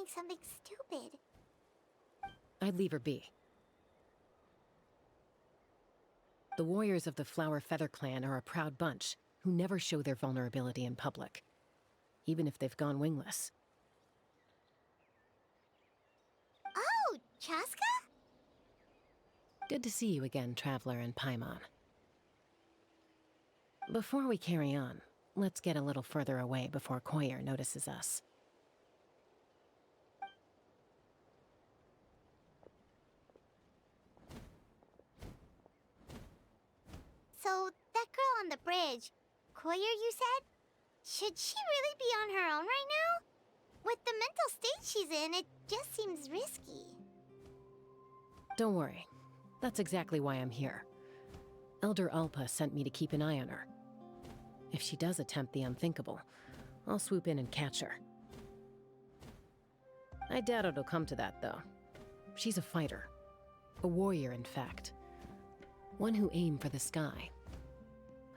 doing something stupid. I'd leave her be. The warriors of the Flower Feather Clan are a proud bunch who never show their vulnerability in public, even if they've gone wingless. Oh, Chaska? Good to see you again, Traveler and Paimon. Before we carry on, let's get a little further away before Koyer notices us. So, that girl on the bridge, Koyer, you said? Should she really be on her own right now? With the mental state she's in, it just seems risky. Don't worry. That's exactly why I'm here. Elder Alpa sent me to keep an eye on her. If she does attempt the unthinkable, I'll swoop in and catch her. I doubt it'll come to that, though. She's a fighter. A warrior, in fact. One who aimed for the sky.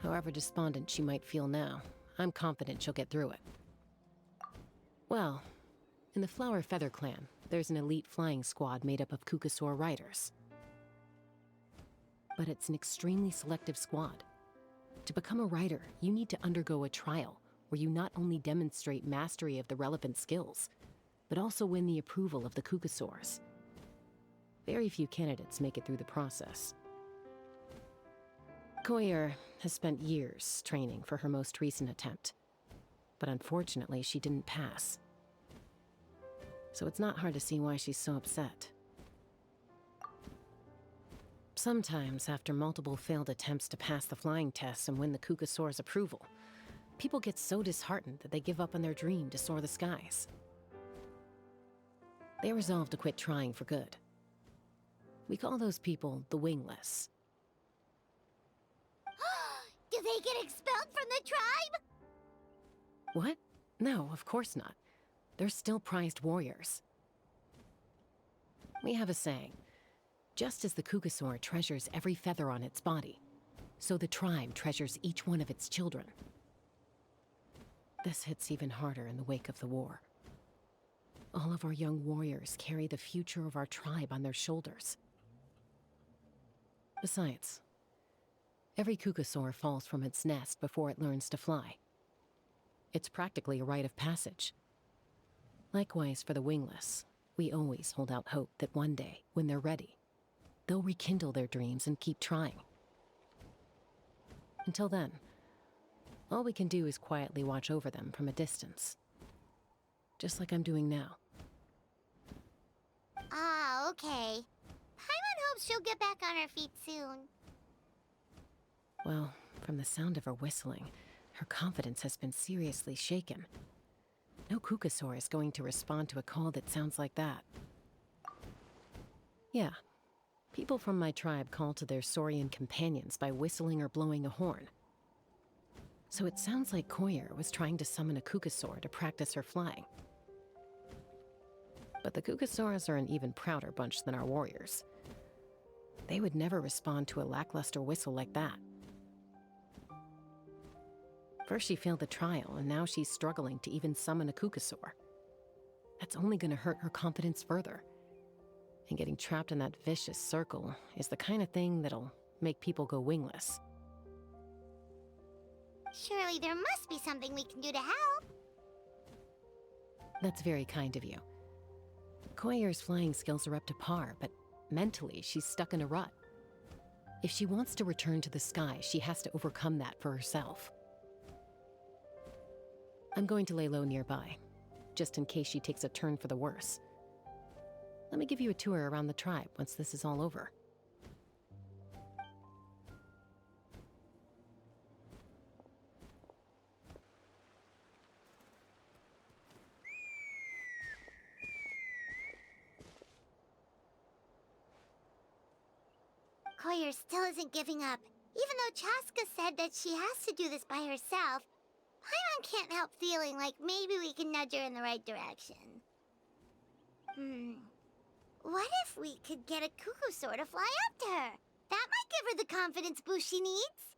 However despondent she might feel now, I'm confident she'll get through it. Well, in the Flower Feather Clan, there's an elite flying squad made up of Kukasaur riders. But it's an extremely selective squad. To become a rider, you need to undergo a trial where you not only demonstrate mastery of the relevant skills, but also win the approval of the Kukasaurs. Very few candidates make it through the process. Koyer has spent years training for her most recent attempt, but unfortunately she didn't pass. So it's not hard to see why she's so upset. Sometimes, after multiple failed attempts to pass the flying test and win the Kukasaur's approval, people get so disheartened that they give up on their dream to soar the skies. They resolve to quit trying for good. We call those people the wingless. Do they get expelled from the tribe? What? No, of course not. They're still prized warriors. We have a saying. Just as the Kukasaur treasures every feather on its body, so the tribe treasures each one of its children. This hits even harder in the wake of the war. All of our young warriors carry the future of our tribe on their shoulders. Besides, every Kukasaur falls from its nest before it learns to fly. It's practically a rite of passage. Likewise for the wingless, we always hold out hope that one day, when they're ready, they'll rekindle their dreams and keep trying. Until then, all we can do is quietly watch over them from a distance. Just like I'm doing now. Ah, okay. Paimon hopes she'll get back on her feet soon. Well, from the sound of her whistling, her confidence has been seriously shaken. No Kukasaur is going to respond to a call that sounds like that. Yeah. People from my tribe call to their saurian companions by whistling or blowing a horn. So it sounds like Koyer was trying to summon a Kukasaur to practice her flying. But the Kukasaurs are an even prouder bunch than our warriors. They would never respond to a lackluster whistle like that. First she failed the trial, and now she's struggling to even summon a Kukasaur. That's only going to hurt her confidence further. And getting trapped in that vicious circle is the kind of thing that'll make people go wingless. Surely there must be something we can do to help. That's very kind of you. Koyer's flying skills are up to par, but mentally she's stuck in a rut. If she wants to return to the sky, she has to overcome that for herself. I'm going to lay low nearby, just in case she takes a turn for the worse. Let me give you a tour around the tribe once this is all over. Koyer still isn't giving up. Even though Chaska said that she has to do this by herself, Paimon can't help feeling like maybe we can nudge her in the right direction. What if we could get a Kukasaur to fly up to her? That might give her the confidence boost she needs.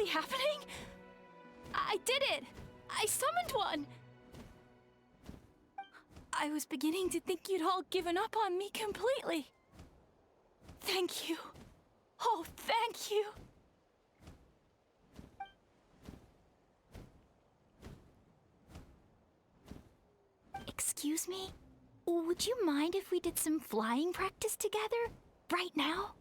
really happening? I did it! I summoned one! I was beginning to think you'd all given up on me completely. Thank you. Oh, thank you. Excuse me? Would you mind if we did some flying practice together? Right now?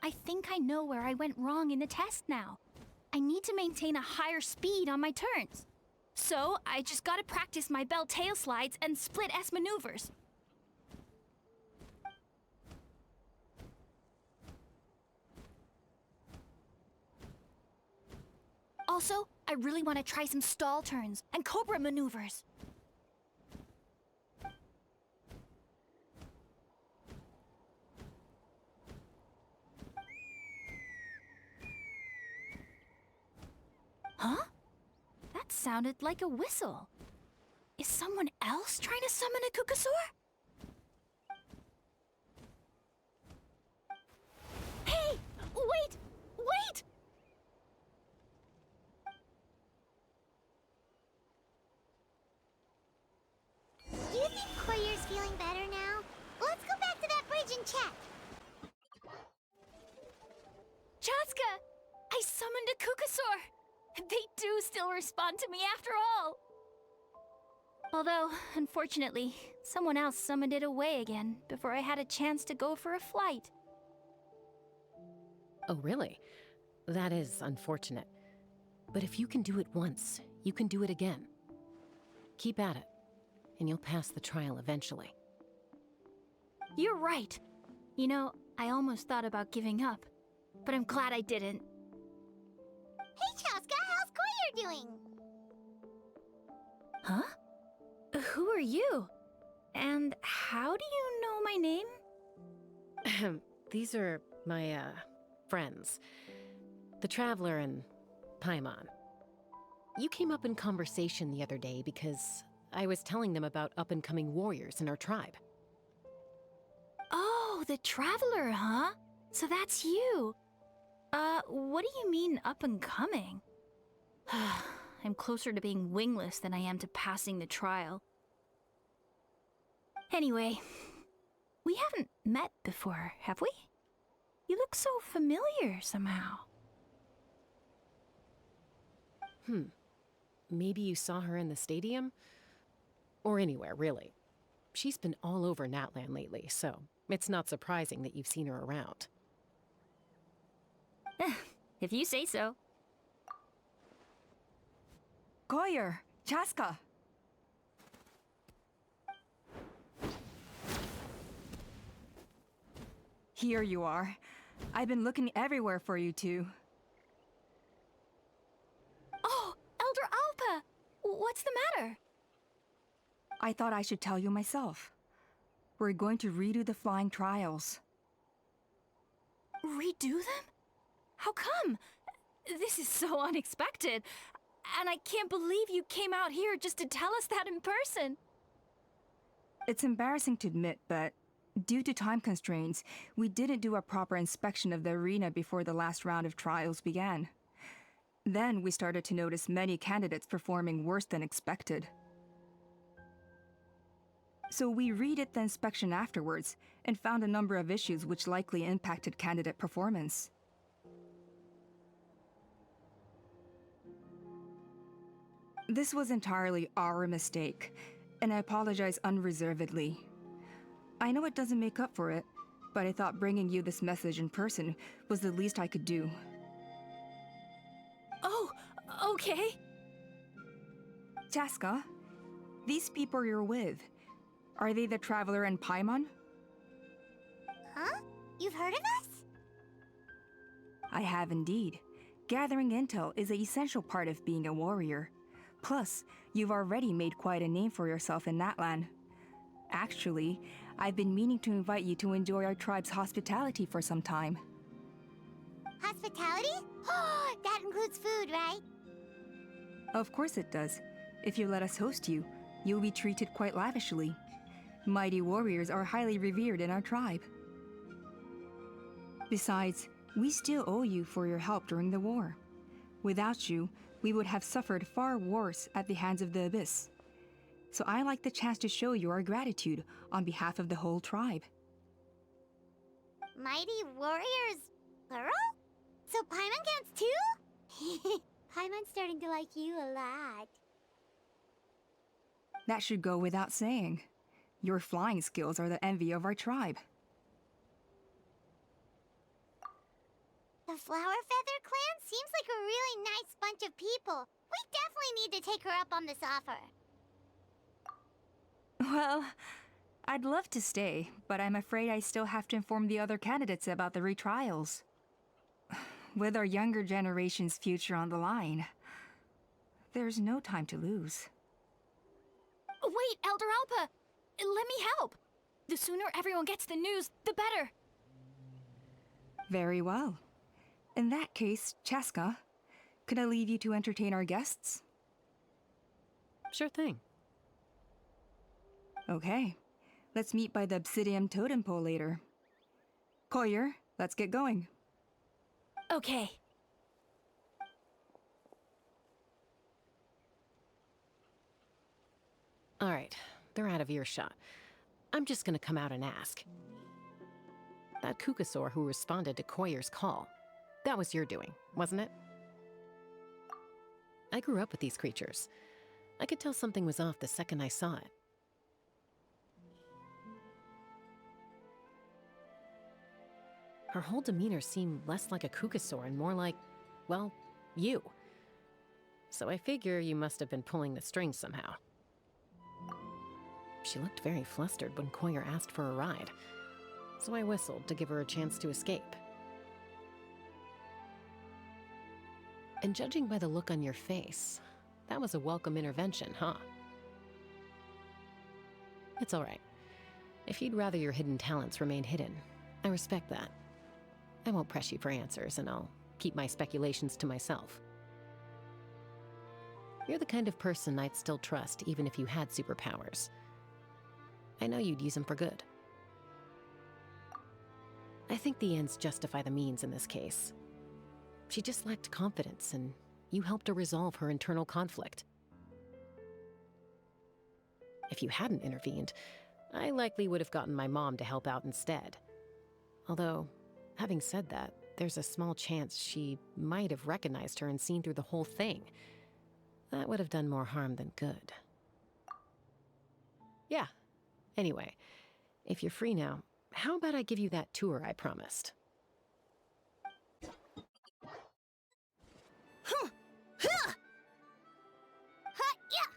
I think I know where I went wrong in the test now. I need to maintain a higher speed on my turns. So, I just gotta practice my bell tail slides and split S maneuvers. Also, I really want to try some stall turns and cobra maneuvers. Huh? That sounded like a whistle. Is someone else trying to summon a Kukasaur? Hey! Wait! Wait! Do you think Koyer's feeling better now? Let's go back to that bridge and check. Chaska! I summoned a Kukasaur! They do still respond to me after all! Although, unfortunately, someone else summoned it away again before I had a chance to go for a flight. Oh, really? That is unfortunate. But if you can do it once, you can do it again. Keep at it, and you'll pass the trial eventually. You're right. You know, I almost thought about giving up, but I'm glad I didn't. Hey, Chaska, how's Koyer doing? Huh? Who are you? And how do you know my name? These are my, friends. The Traveler and Paimon. You came up in conversation the other day because I was telling them about up-and-coming warriors in our tribe. Oh, the Traveler, huh? So that's you. What do you mean up-and-coming? I'm closer to being wingless than I am to passing the trial. Anyway, we haven't met before, have we? You look so familiar somehow. Maybe you saw her in the stadium? Or anywhere, really. She's been all over Natlan lately, so it's not surprising that you've seen her around. If you say so. Koyer, Chaska. Here you are. I've been looking everywhere for you two. Oh, Elder Alpa! What's the matter? I thought I should tell you myself. We're going to redo the flying trials. Redo them? How come? This is so unexpected. And I can't believe you came out here just to tell us that in person. It's embarrassing to admit, but due to time constraints, we didn't do a proper inspection of the arena before the last round of trials began. Then we started to notice many candidates performing worse than expected. So we redid the inspection afterwards and found a number of issues which likely impacted candidate performance. This was entirely our mistake, and I apologize unreservedly. I know it doesn't make up for it, but I thought bringing you this message in person was the least I could do. Oh, okay. Chaska, these people you're with, are they the Traveler and Paimon? Huh? You've heard of us? I have indeed. Gathering intel is an essential part of being a warrior. Plus, you've already made quite a name for yourself in Natlan. Actually, I've been meaning to invite you to enjoy our tribe's hospitality for some time. Hospitality? Oh, that includes food, right? Of course it does. If you let us host you, you'll be treated quite lavishly. Mighty warriors are highly revered in our tribe. Besides, we still owe you for your help during the war. Without you, we would have suffered far worse at the hands of the Abyss. So I like the chance to show you our gratitude on behalf of the whole tribe. Mighty warriors, plural? So Paimon counts too? Paimon's starting to like you a lot. That should go without saying. Your flying skills are the envy of our tribe. The Flower Feather clan seems like a really nice bunch of people. We definitely need to take her up on this offer. Well, I'd love to stay, but I'm afraid I still have to inform the other candidates about the retrials. With our younger generation's future on the line, there's no time to lose. Wait, Elder Alpa! Let me help! The sooner everyone gets the news, the better! Very well. In that case, Chaska, could I leave you to entertain our guests? Sure thing. Okay. Let's meet by the Obsidian Totem Pole later. Koyer, let's get going. Okay. All right, they're out of earshot. I'm just gonna come out and ask. That Kukasaur who responded to Koyer's call, that was your doing, wasn't it? I grew up with these creatures. I could tell something was off the second I saw it. Her whole demeanor seemed less like a Kukasaur and more like, well, you. So I figure you must have been pulling the strings somehow. She looked very flustered when Koyer asked for a ride, so I whistled to give her a chance to escape. And judging by the look on your face, that was a welcome intervention, huh? It's all right. If you'd rather your hidden talents remain hidden, I respect that. I won't press you for answers, and I'll keep my speculations to myself. You're the kind of person I'd still trust even if you had superpowers. I know you'd use them for good. I think the ends justify the means in this case. She just lacked confidence, and you helped her resolve her internal conflict. If you hadn't intervened, I likely would have gotten my mom to help out instead. Although, having said that, there's a small chance she might have recognized her and seen through the whole thing. That would have done more harm than good. Yeah. Anyway, if you're free now, how about I give you that tour I promised? Yeah.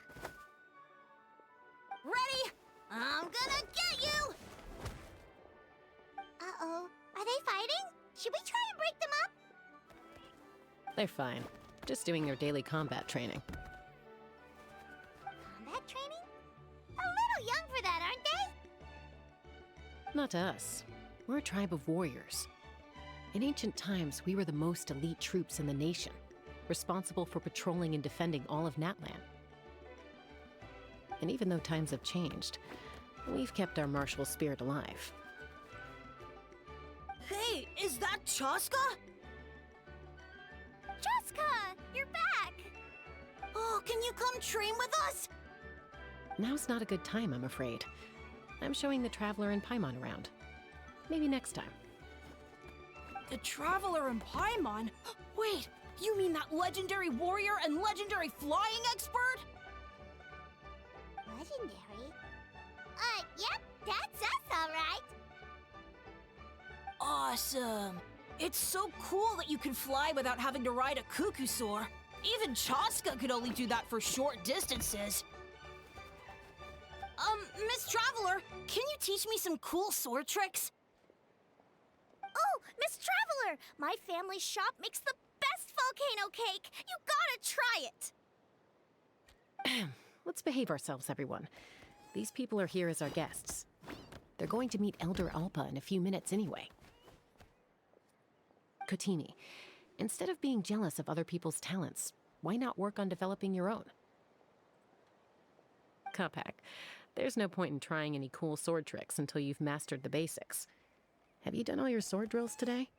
Ready? I'm gonna get you! Uh-oh. Are they fighting? Should we try and break them up? They're fine. Just doing their daily combat training. Combat training? A little young for that, aren't they? Not to us. We're a tribe of warriors. In ancient times, we were the most elite troops in the nation, responsible for patrolling and defending all of Natlan. And even though times have changed, we've kept our martial spirit alive. Hey, is that Chaska? Chaska, you're back! Oh, can you come train with us? Now's not a good time, I'm afraid. I'm showing the Traveler and Paimon around. Maybe next time. The Traveler and Paimon? Wait, you mean that legendary warrior and legendary flying expert? Legendary? Yep, that's us, all right. Awesome. It's so cool that you can fly without having to ride a Kukusaur. Even Chaska could only do that for short distances. Miss Traveler, can you teach me some cool sword tricks? Oh, Miss Traveler! My family's shop makes the best volcano cake! You gotta try it! Let's behave ourselves, everyone. These people are here as our guests. They're going to meet Elder Alpa in a few minutes anyway. Kotini, instead of being jealous of other people's talents, why not work on developing your own? Kapak, there's no point in trying any cool sword tricks until you've mastered the basics. Have you done all your sword drills today?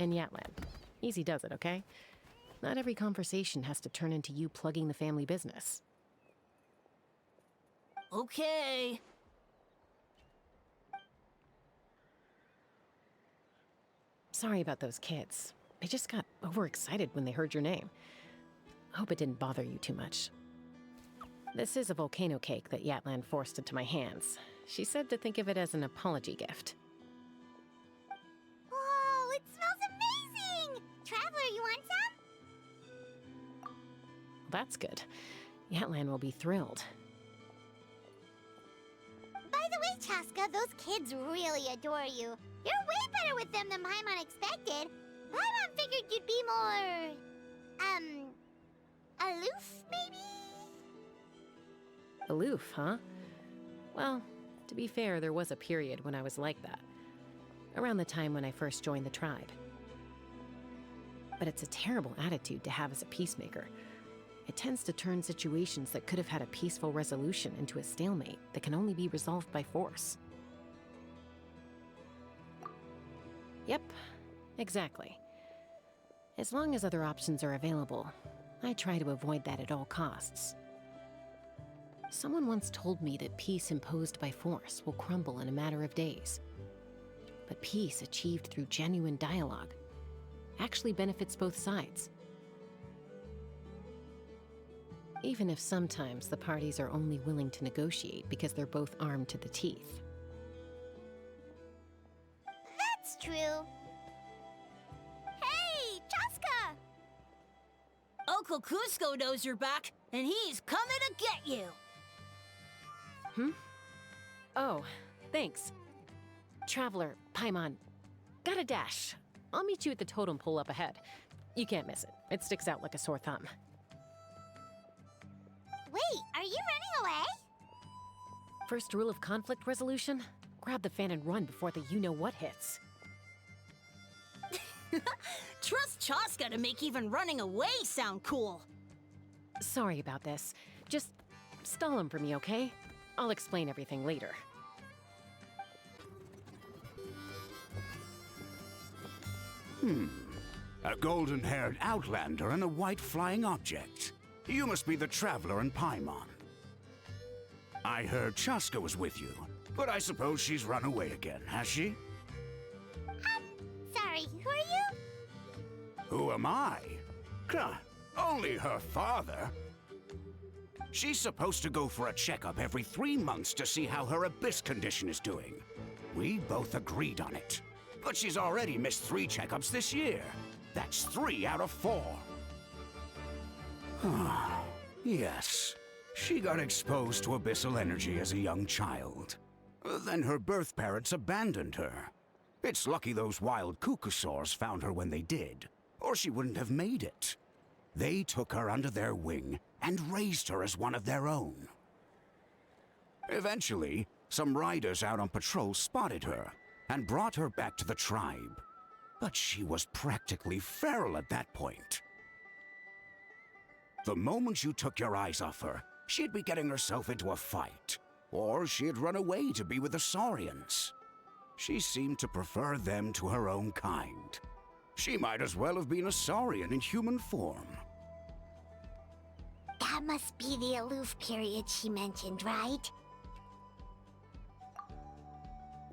And Yatlan. Easy does it, okay? Not every conversation has to turn into you plugging the family business. Okay. Sorry about those kids. They just got overexcited when they heard your name. I hope it didn't bother you too much. This is a volcano cake that Yatlan forced into my hands. She said to think of it as an apology gift. Whoa, it smells amazing! Traveler, you want some? That's good. Yatlan will be thrilled. By the way, Chaska, those kids really adore you. You're way better with them than Paimon expected. Paimon figured you'd be more... aloof, maybe? Aloof, huh? Well, to be fair, there was a period when I was like that. Around the time when I first joined the tribe. But it's a terrible attitude to have as a peacemaker. It tends to turn situations that could have had a peaceful resolution into a stalemate that can only be resolved by force. Yep, exactly. As long as other options are available, I try to avoid that at all costs. Someone once told me that peace imposed by force will crumble in a matter of days. But peace achieved through genuine dialogue actually benefits both sides. Even if sometimes the parties are only willing to negotiate because they're both armed to the teeth. That's true. Hey, Chaska! Uncle Cusco knows you're back, and he's coming to get you. Oh, thanks. Traveler, Paimon, gotta dash. I'll meet you at the totem pole up ahead. You can't miss it. It sticks out like a sore thumb. Wait, are you running away? First rule of conflict resolution? Grab the fan and run before the you-know-what hits. Trust Chaska to make even running away sound cool. Sorry about this. Just stall him for me, okay? I'll explain everything later. A golden-haired outlander and a white flying object. You must be the traveler in Paimon. I heard Chaska was with you, but I suppose she's run away again, has she? Sorry, who are you? Who am I? Only her father. She's supposed to go for a checkup every 3 months to see how her abyss condition is doing. We both agreed on it. But she's already missed 3 checkups this year. That's 3 out of 4. Yes. She got exposed to abyssal energy as a young child. Then her birth parents abandoned her. It's lucky those wild cucusaurs found her when they did, or she wouldn't have made it. They took her under their wing and raised her as one of their own. Eventually, some riders out on patrol spotted her and brought her back to the tribe. But she was practically feral at that point. The moment you took your eyes off her, she'd be getting herself into a fight, or she'd run away to be with the Saurians. She seemed to prefer them to her own kind. She might as well have been a Saurian in human form. That must be the aloof period she mentioned, right?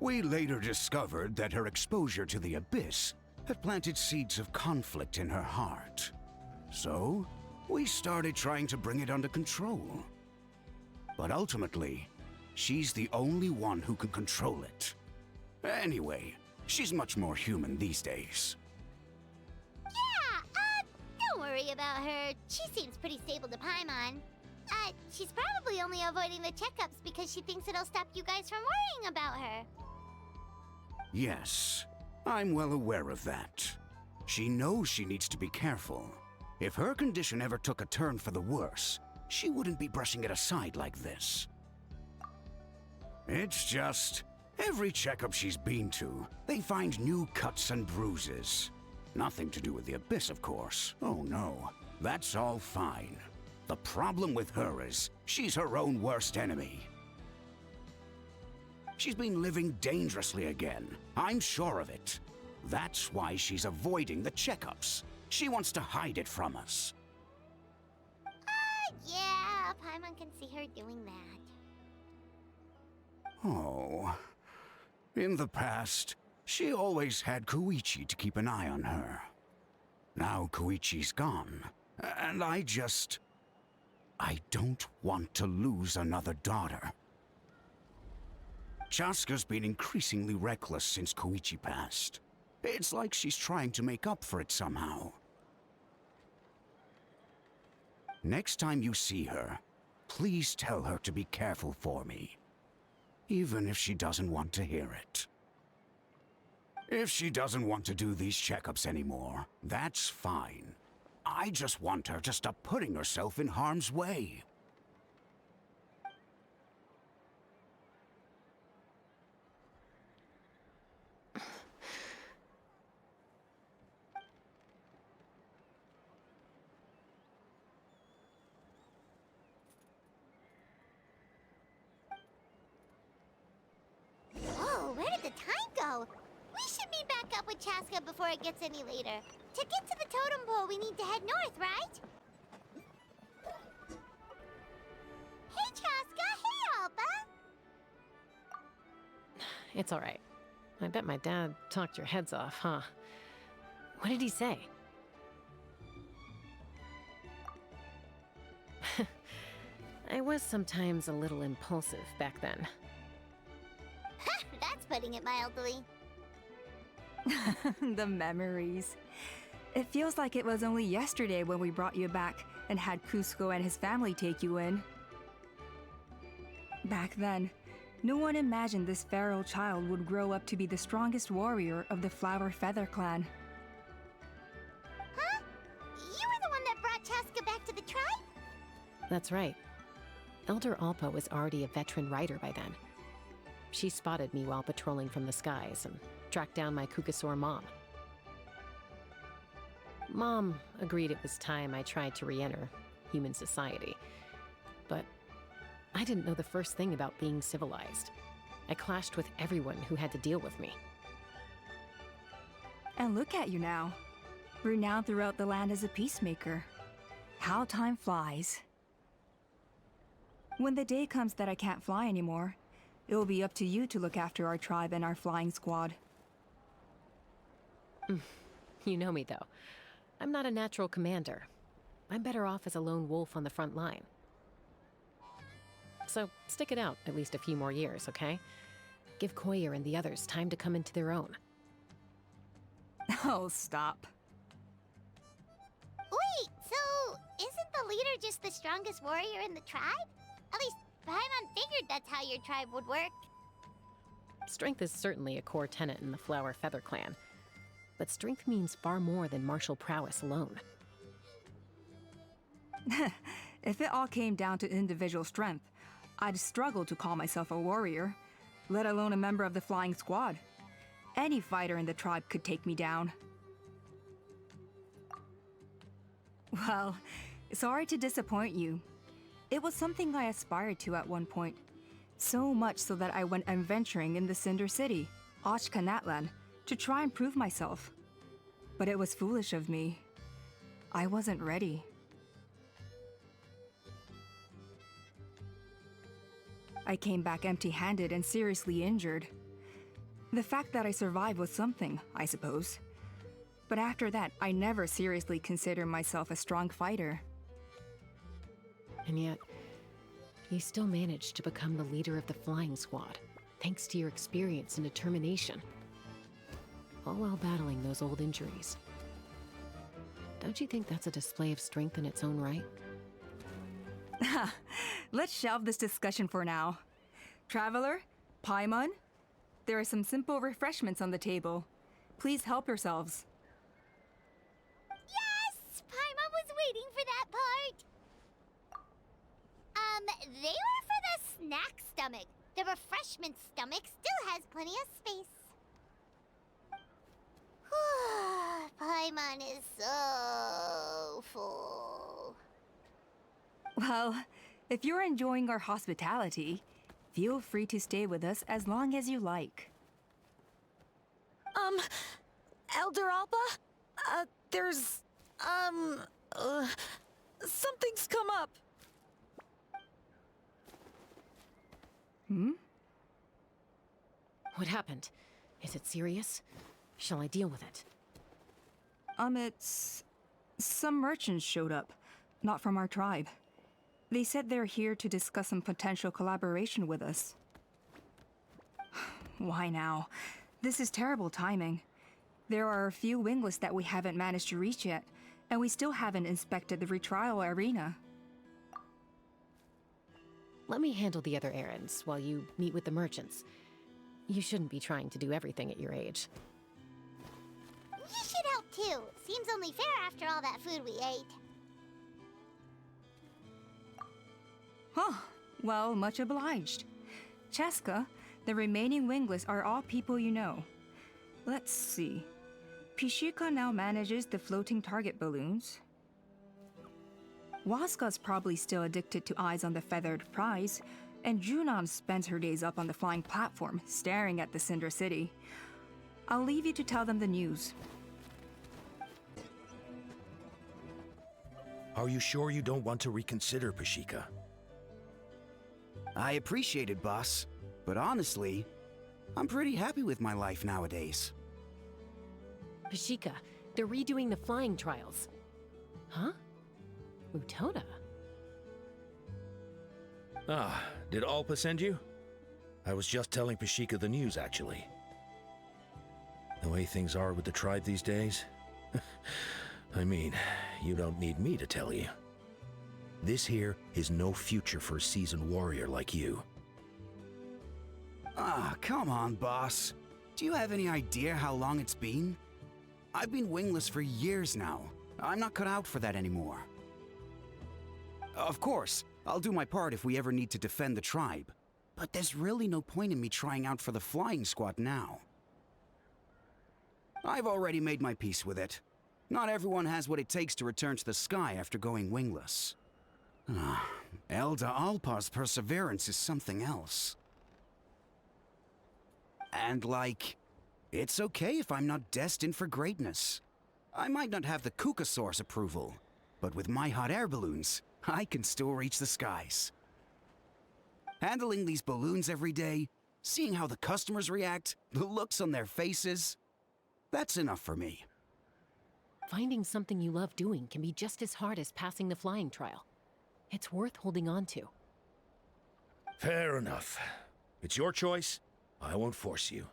We later discovered that her exposure to the abyss had planted seeds of conflict in her heart. So, we started trying to bring it under control. But ultimately, she's the only one who can control it. Anyway, she's much more human these days. Yeah, don't worry about her. She seems pretty stable to Paimon. She's probably only avoiding the checkups because she thinks it'll stop you guys from worrying about her. Yes, I'm well aware of that. She knows she needs to be careful. If her condition ever took a turn for the worse, she wouldn't be brushing it aside like this. It's just, every checkup she's been to, they find new cuts and bruises. Nothing to do with the abyss, of course. Oh no, that's all fine. The problem with her is, she's her own worst enemy. She's been living dangerously again. I'm sure of it. That's why she's avoiding the checkups. She wants to hide it from us. Yeah, Paimon can see her doing that. Oh. In the past, she always had Koichi to keep an eye on her. Now Koichi's gone, and I don't want to lose another daughter. Chaska's been increasingly reckless since Koichi passed. It's like she's trying to make up for it somehow. Next time you see her, please tell her to be careful for me. Even if she doesn't want to hear it. If she doesn't want to do these checkups anymore, that's fine. I just want her to stop putting herself in harm's way. Whoa, where did the time go? We should meet back up with Chaska before it gets any later. To get to the totem pole, we need to head north, right? Hey, Chaska! Hey, Alba! It's all right. I bet my dad talked your heads off, huh? What did he say? I was sometimes a little impulsive back then. That's putting it mildly. The memories. It feels like it was only yesterday when we brought you back and had Cusco and his family take you in. Back then, no one imagined this feral child would grow up to be the strongest warrior of the Flower Feather clan. Huh? You were the one that brought Chaska back to the tribe? That's right. Elder Alpa was already a veteran rider by then. She spotted me while patrolling from the skies and tracked down my Kukasaur mom. Mom agreed it was time I tried to re-enter human society. But I didn't know the first thing about being civilized. I clashed with everyone who had to deal with me. And look at you now. Renowned throughout the land as a peacemaker. How time flies. When the day comes that I can't fly anymore, it will be up to you to look after our tribe and our flying squad. You know me, though. I'm not a natural commander. I'm better off as a lone wolf on the front line. So stick it out at least a few more years, okay? Give Koyer and the others time to come into their own. Oh, stop. Wait, so isn't the leader just the strongest warrior in the tribe? At least Paimon figured that's how your tribe would work. Strength is certainly a core tenet in the Flower Feather clan. But strength means far more than martial prowess alone. If it all came down to individual strength, I'd struggle to call myself a warrior, let alone a member of the flying squad. Any fighter in the tribe could take me down. Well, sorry to disappoint you. It was something I aspired to at one point. So much so that I went adventuring in the Cinder City, Natlan, to try and prove myself. But it was foolish of me. I wasn't ready. I came back empty-handed and seriously injured. The fact that I survived was something, I suppose. But after that, I never seriously considered myself a strong fighter. And yet, you still managed to become the leader of the flying squad, thanks to your experience and determination. All while battling those old injuries. Don't you think that's a display of strength in its own right? Let's shelve this discussion for now. Traveler, Paimon, there are some simple refreshments on the table. Please help yourselves. Yes! Paimon was waiting for that part! They were for the snack stomach. The refreshment stomach still has plenty of space. Paimon is so full. Well, if you're enjoying our hospitality, feel free to stay with us as long as you like. Elder Alba? There's, something's come up. Hmm? What happened? Is it serious? Shall I deal with it? It's... Some merchants showed up, not from our tribe. They said they're here to discuss some potential collaboration with us. Why now? This is terrible timing. There are a few wingless that we haven't managed to reach yet, and we still haven't inspected the retrial arena. Let me handle the other errands while you meet with the merchants. You shouldn't be trying to do everything at your age. You should help too. Seems only fair after all that food we ate. Huh. Well, much obliged. Chaska, the remaining wingless are all people you know. Let's see. Pishika now manages the floating target balloons. Waska's probably still addicted to eyes on the feathered prize, and Junon spends her days up on the flying platform, staring at the Cinder City. I'll leave you to tell them the news. Are you sure you don't want to reconsider, Pashika? I appreciate it, boss. But honestly, I'm pretty happy with my life nowadays. Pashika, they're redoing the flying trials. Huh? Mutoda? Ah, did Alpa send you? I was just telling Pashika the news, actually. The way things are with the tribe these days? I mean, you don't need me to tell you. This here is no future for a seasoned warrior like you. Ah, come on, boss. Do you have any idea how long it's been? I've been wingless for years now. I'm not cut out for that anymore. Of course, I'll do my part if we ever need to defend the tribe. But there's really no point in me trying out for the flying squad now. I've already made my peace with it. Not everyone has what it takes to return to the sky after going wingless. Elder Alpa's perseverance is something else. And it's okay if I'm not destined for greatness. I might not have the Kukasaur's approval, but with my hot air balloons, I can still reach the skies. Handling these balloons every day, seeing how the customers react, the looks on their faces, that's enough for me. Finding something you love doing can be just as hard as passing the flying trial. It's worth holding on to. Fair enough. It's your choice. I won't force you.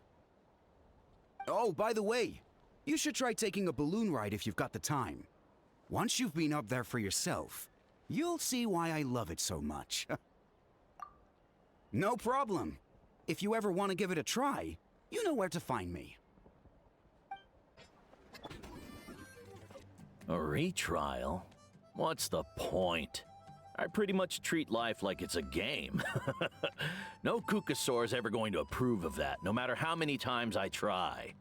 Oh, by the way, you should try taking a balloon ride if you've got the time. Once you've been up there for yourself, you'll see why I love it so much. No problem. If you ever want to give it a try, you know where to find me. A retrial? What's the point? I pretty much treat life like it's a game. No Kukasaur's ever going to approve of that, no matter how many times I try.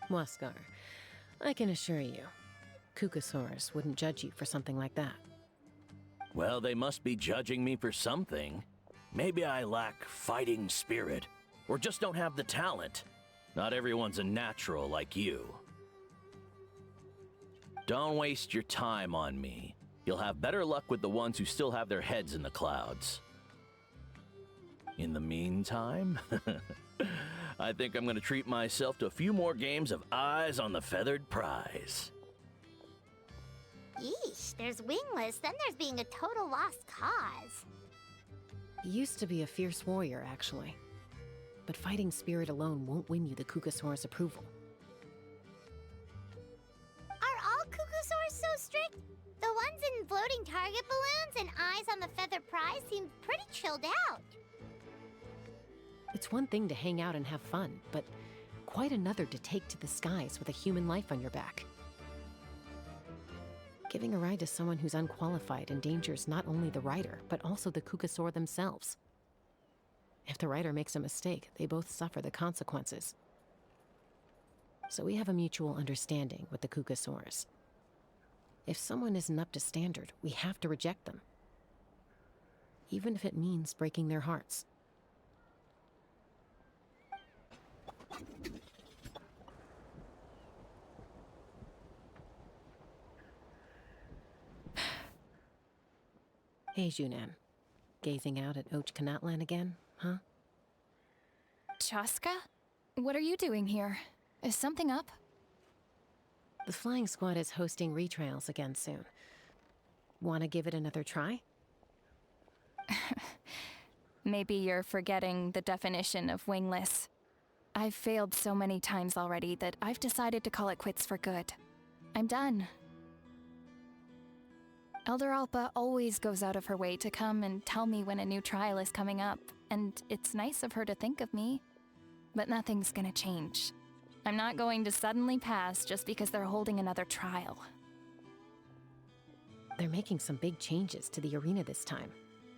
Waskar, I can assure you, Kukasaurus wouldn't judge you for something like that. Well, they must be judging me for something. Maybe I lack fighting spirit, or just don't have the talent. Not everyone's a natural like you. Don't waste your time on me. You'll have better luck with the ones who still have their heads in the clouds. In the meantime, I think I'm going to treat myself to a few more games of eyes on the feathered prize. Yeesh, there's wingless, then there's being a total lost cause. He used to be a fierce warrior, actually. But fighting spirit alone won't win you the Kukasaur's approval. Are all Kukasaurs so strict? The ones in floating target balloons and eyes on the feather prize seem pretty chilled out. It's one thing to hang out and have fun, but quite another to take to the skies with a human life on your back. Giving a ride to someone who's unqualified endangers not only the rider, but also the Kukasaur themselves. If the rider makes a mistake, they both suffer the consequences. So we have a mutual understanding with the Kukasaurs. If someone isn't up to standard, we have to reject them. Even if it means breaking their hearts. Hey, Junan. Gazing out at Natlan again, huh? Chaska? What are you doing here? Is something up? The flying squad is hosting retrials again soon. Wanna give it another try? Maybe you're forgetting the definition of wingless. I've failed so many times already that I've decided to call it quits for good. I'm done. Elder Alpa always goes out of her way to come and tell me when a new trial is coming up, and it's nice of her to think of me. But nothing's gonna change. I'm not going to suddenly pass just because they're holding another trial. They're making some big changes to the arena this time,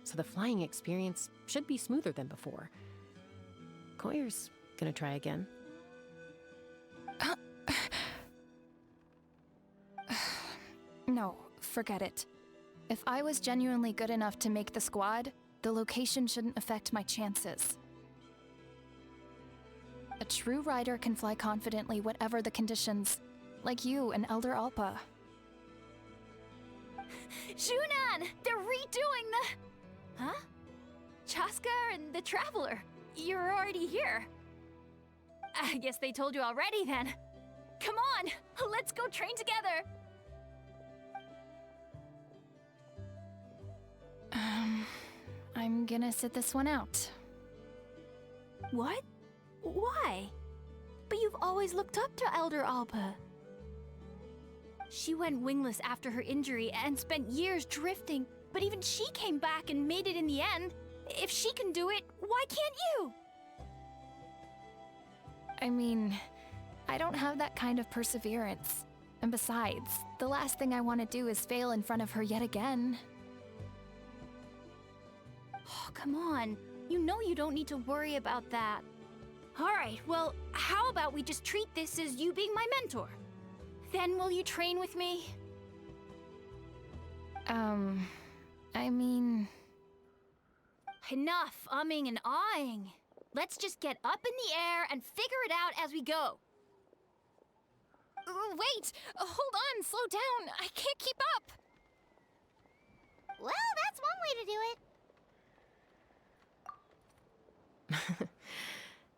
so the flying experience should be smoother than before. Koyer's gonna try again. No, forget it. If I was genuinely good enough to make the squad, the location shouldn't affect my chances. A true rider can fly confidently whatever the conditions, like you and Elder Alpa. Junan! They're redoing the... Huh? Chaska and the Traveler. You're already here. I guess they told you already then. Come on, let's go train together. I'm gonna sit this one out. What? Why? But you've always looked up to Elder Alpa. She went wingless after her injury and spent years drifting, but even she came back and made it in the end. If she can do it, why can't you? I mean, I don't have that kind of perseverance. And besides, the last thing I want to do is fail in front of her yet again. Oh, come on. You know you don't need to worry about that. Alright, well, how about we just treat this as you being my mentor? Then will you train with me? I mean... Enough umming and ahhing. Let's just get up in the air and figure it out as we go. Wait! Hold on, slow down. I can't keep up. Well, that's one way to do it.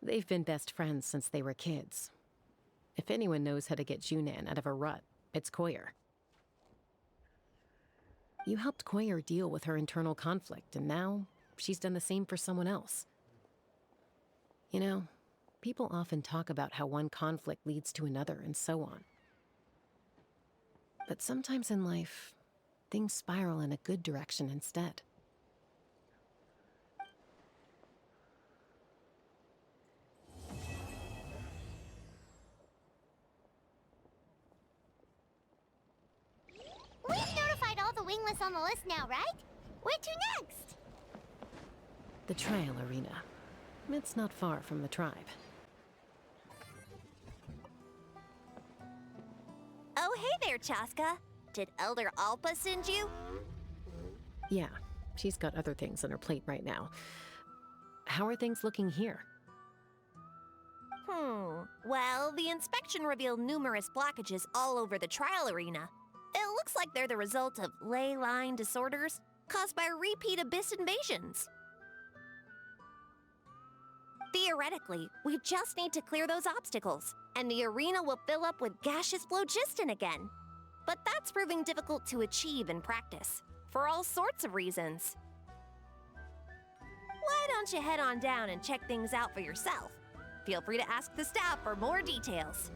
They've been best friends since they were kids. If anyone knows how to get Junan out of a rut, it's Koyer. You helped Koyer deal with her internal conflict, and now she's done the same for someone else. You know, people often talk about how one conflict leads to another and so on. But sometimes in life, things spiral in a good direction instead. We've notified all the wingless on the list now, right? Where to next? The trial arena. It's not far from the tribe. Oh, hey there, Chaska. Did Elder Alpa send you? Yeah, she's got other things on her plate right now. How are things looking here? Well, the inspection revealed numerous blockages all over the trial arena. It looks like they're the result of ley line disorders caused by repeat abyss invasions. Theoretically, we just need to clear those obstacles, and the arena will fill up with gaseous phlogiston again. But that's proving difficult to achieve in practice, for all sorts of reasons. Why don't you head on down and check things out for yourself? Feel free to ask the staff for more details.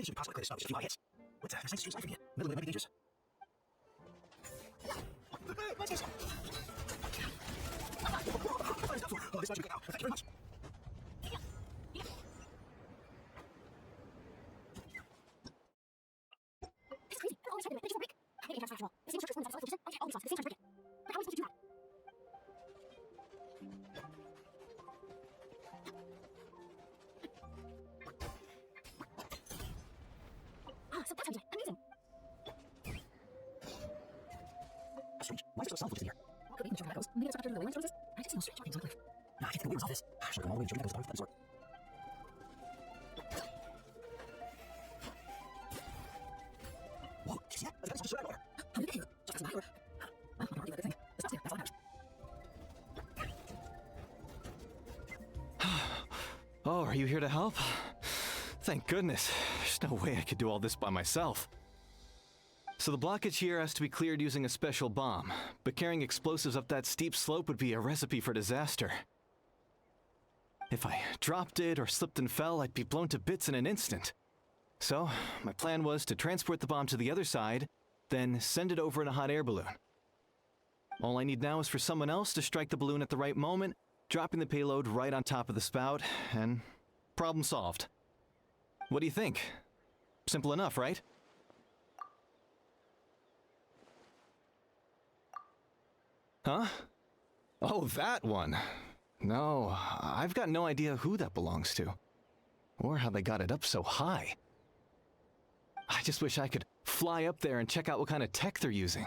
think you should possibly clear this up with just a few high hits. What, nice to see life again. Middle might be dangerous. Hey, what's this? Oh, this much you get now. Thank you very much. This is crazy. They're always trying to make it break. I think it's natural. This seems to satisfy the okay, all these the same time to break it. But how are we supposed to do that? Ah, so that's how you do it. Amazing. That's strange. Why is there so self-focused in here? Could we even show how that goes? Maybe it's after the wayland services? I just know strange things like nah, I can't think of where's all this. Should I go all the way to that goes that sort. Whoa, did you see that? That's just right over. How did you get here? Just as a matter. Well, I'm already a good thing. This stuff's here. That's all that matters. Oh, are you here to help? Thank goodness. There's no way I could do all this by myself. So the blockage here has to be cleared using a special bomb, but carrying explosives up that steep slope would be a recipe for disaster. If I dropped it or slipped and fell, I'd be blown to bits in an instant. So, my plan was to transport the bomb to the other side, then send it over in a hot air balloon. All I need now is for someone else to strike the balloon at the right moment, dropping the payload right on top of the spout, and problem solved. What do you think? Simple enough, right? Huh? Oh, that one. No, I've got no idea who that belongs to. Or how they got it up so high. I just wish I could fly up there and check out what kind of tech they're using.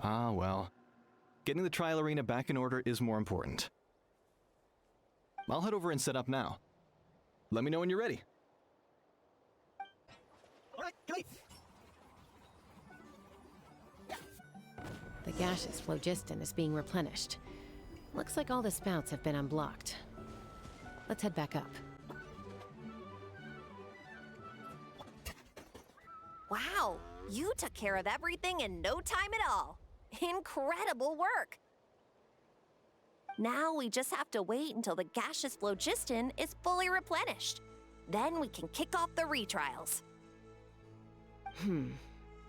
Ah, well. Getting the trial arena back in order is more important. I'll head over and set up now. Let me know when you're ready. Alright, great. The gaseous phlogiston is being replenished. Looks like all the spouts have been unblocked. Let's head back up. Wow, you took care of everything in no time at all. Incredible work. Now we just have to wait until the gaseous phlogiston is fully replenished. Then we can kick off the retrials.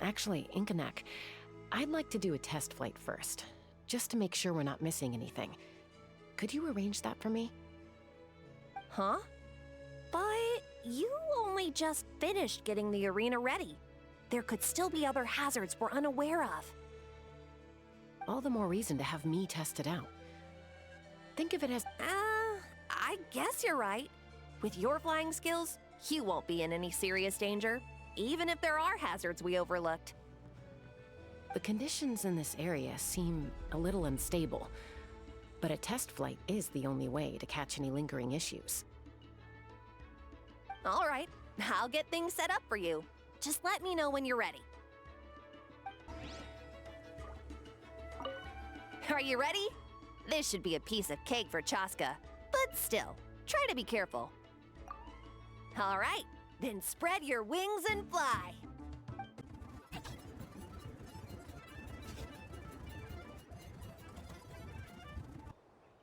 Actually, Inkanak, I'd like to do a test flight first, just to make sure we're not missing anything. Could you arrange that for me? Huh? But you only just finished getting the arena ready. There could still be other hazards we're unaware of. All the more reason to have me test it out. Think of it as... I guess you're right. With your flying skills, you won't be in any serious danger, even if there are hazards we overlooked. The conditions in this area seem a little unstable, but a test flight is the only way to catch any lingering issues. All right, I'll get things set up for you. Just let me know when you're ready. Are you ready? This should be a piece of cake for Chaska, but still, try to be careful. All right, then spread your wings and fly.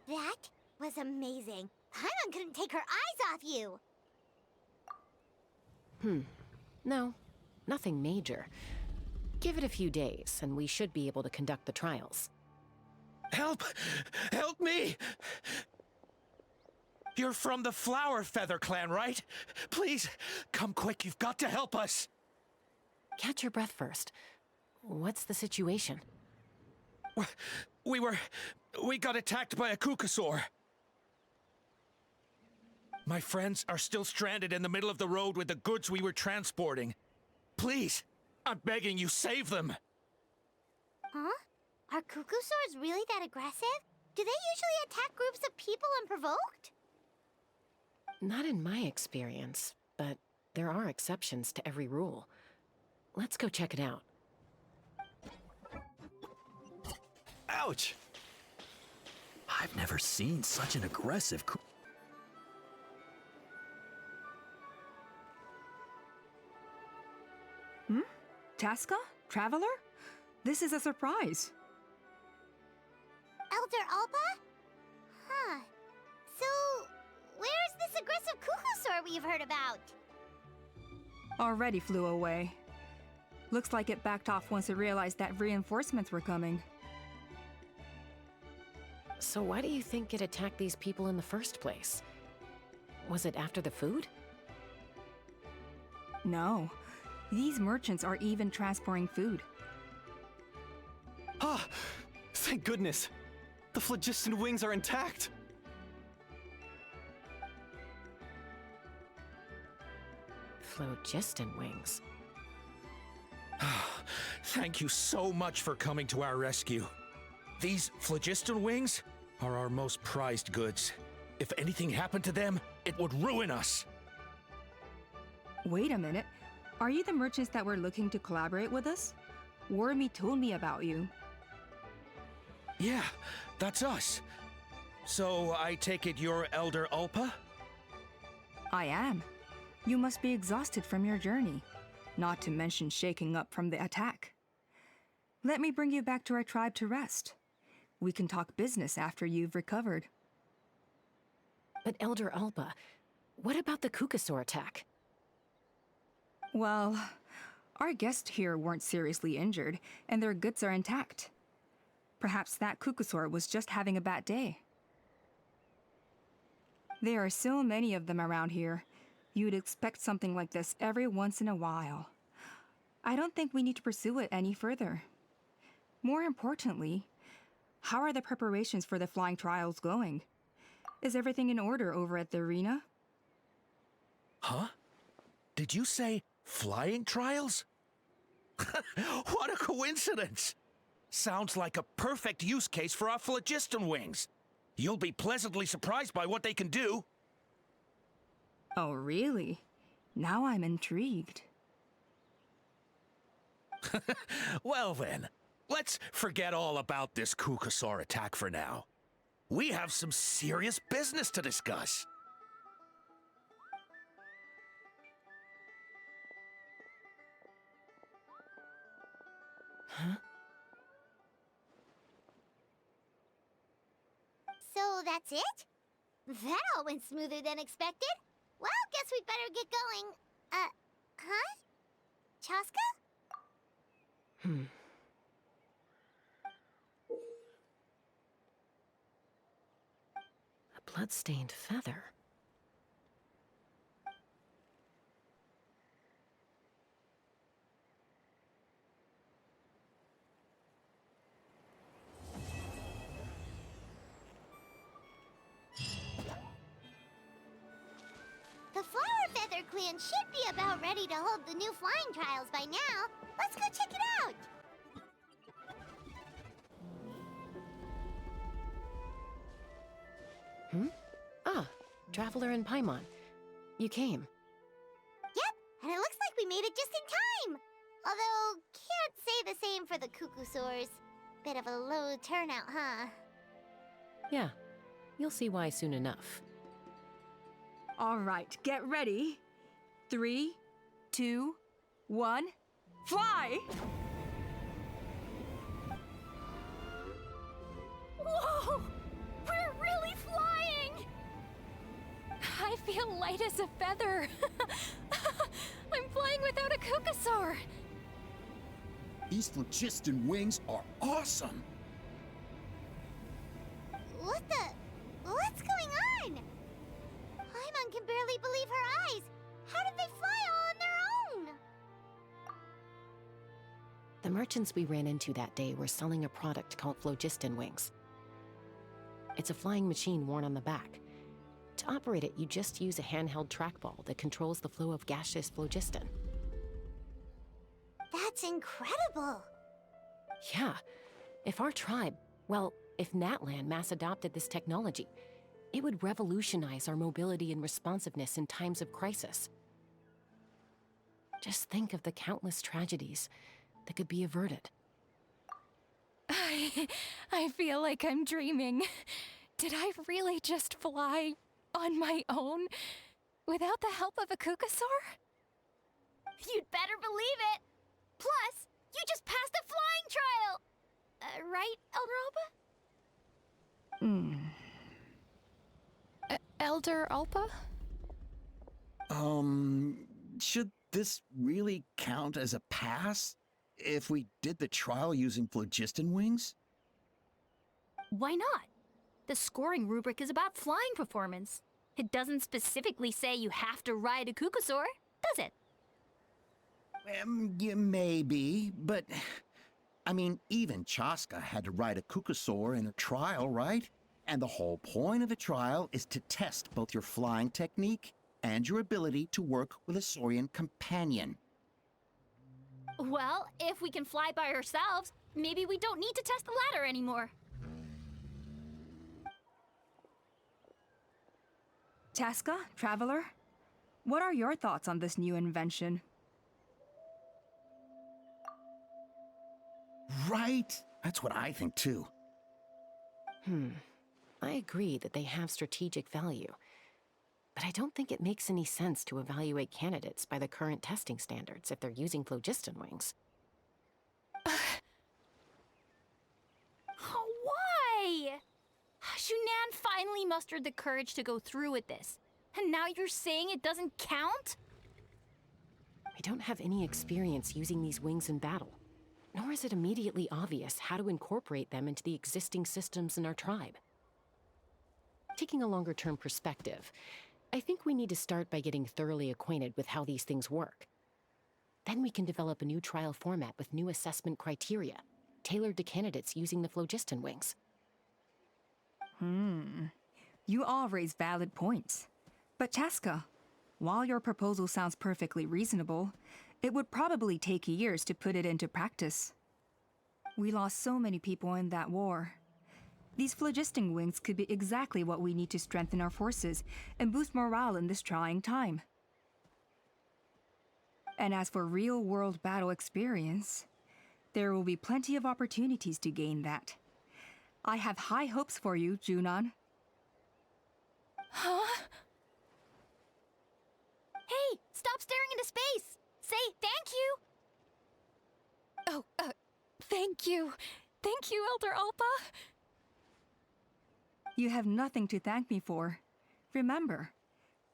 That was amazing. Paimon couldn't take her eyes off you. No, nothing major. Give it a few days, and we should be able to conduct the trials. Help! Help me! You're from the Flower Feather clan, right? Please, come quick, you've got to help us! Catch your breath first. What's the situation? We got attacked by a kukasaur. My friends are still stranded in the middle of the road with the goods we were transporting. Please, I'm begging you, save them! Huh? Are kukasaurs really that aggressive? Do they usually attack groups of people unprovoked? Not in my experience, but there are exceptions to every rule. Let's go check it out. Ouch! I've never seen such an aggressive Chaska? Traveler? This is a surprise. Elder Alba? Huh. So, where's this aggressive kukasaur we've heard about? Already flew away. Looks like it backed off once it realized that reinforcements were coming. So why do you think it attacked these people in the first place? Was it after the food? No. These merchants are even transporting food. Ah! Thank goodness! The phlogiston wings are intact! Phlogiston wings. Thank you so much for coming to our rescue. These phlogiston wings are our most prized goods. If anything happened to them, it would ruin us. Wait a minute. Are you the merchants that were looking to collaborate with us? Wormy told me about you. Yeah, that's us. So I take it you're Elder Ulpa? I am. You must be exhausted from your journey, not to mention shaking up from the attack. Let me bring you back to our tribe to rest. We can talk business after you've recovered. But Elder Alba, what about the Kukasaur attack? Well, our guests here weren't seriously injured, and their goods are intact. Perhaps that Kukasaur was just having a bad day. There are so many of them around here. You'd expect something like this every once in a while. I don't think we need to pursue it any further. More importantly, how are the preparations for the flying trials going? Is everything in order over at the arena? Huh? Did you say flying trials? What a coincidence! Sounds like a perfect use case for our phlogiston wings. You'll be pleasantly surprised by what they can do. Oh, really? Now I'm intrigued. Well then, let's forget all about this Kukasaur attack for now. We have some serious business to discuss. Huh? So that's it? That all went smoother than expected. Well, guess we'd better get going. Huh? Chaska? A blood-stained feather. The Flower Feather Clan should be about ready to hold the new flying trials by now. Let's go check it out! Ah, Traveler and Paimon. You came. Yep, and it looks like we made it just in time! Although, can't say the same for the Kukusaurs. Bit of a low turnout, huh? Yeah, you'll see why soon enough. All right, get ready. 3, 2, 1, fly! Whoa! We're really flying! I feel light as a feather. I'm flying without a Kukasaur. These phlogiston wings are awesome! What's going on? Paimon can barely believe her eyes. How did they fly all on their own? The merchants we ran into that day were selling a product called phlogiston wings. It's a flying machine worn on the back. To operate it, you just use a handheld trackball that controls the flow of gaseous phlogiston. That's incredible. Yeah, if our tribe, well, if Natlan mass adopted this technology, it would revolutionize our mobility and responsiveness in times of crisis. Just think of the countless tragedies that could be averted. I feel like I'm dreaming. Did I really just fly on my own without the help of a Kukasaur? You'd better believe it. Plus, you just passed the flying trial. Right, Elder Alba? Elder Alpa? Should this really count as a pass if we did the trial using phlogiston wings? Why not? The scoring rubric is about flying performance. It doesn't specifically say you have to ride a cuckoosaur, does it? Yeah, maybe, but I mean, even Chaska had to ride a cuckoosaur in her trial, right? And the whole point of the trial is to test both your flying technique and your ability to work with a saurian companion. Well, if we can fly by ourselves, maybe we don't need to test the ladder anymore. Chaska, Traveler, what are your thoughts on this new invention? Right? That's what I think too. I agree that they have strategic value, but I don't think it makes any sense to evaluate candidates by the current testing standards if they're using phlogiston wings. Why? Shunan finally mustered the courage to go through with this, and now you're saying it doesn't count? I don't have any experience using these wings in battle, nor is it immediately obvious how to incorporate them into the existing systems in our tribe. Taking a longer-term perspective, I think we need to start by getting thoroughly acquainted with how these things work. Then we can develop a new trial format with new assessment criteria, tailored to candidates using the phlogiston wings. You all raise valid points. But Chaska, while your proposal sounds perfectly reasonable, it would probably take years to put it into practice. We lost so many people in that war. These phlogiston wings could be exactly what we need to strengthen our forces and boost morale in this trying time. And as for real-world battle experience, there will be plenty of opportunities to gain that. I have high hopes for you, Junon. Huh? Hey, stop staring into space! Say thank you! Oh, thank you. Thank you, Elder Alpa. You have nothing to thank me for. Remember,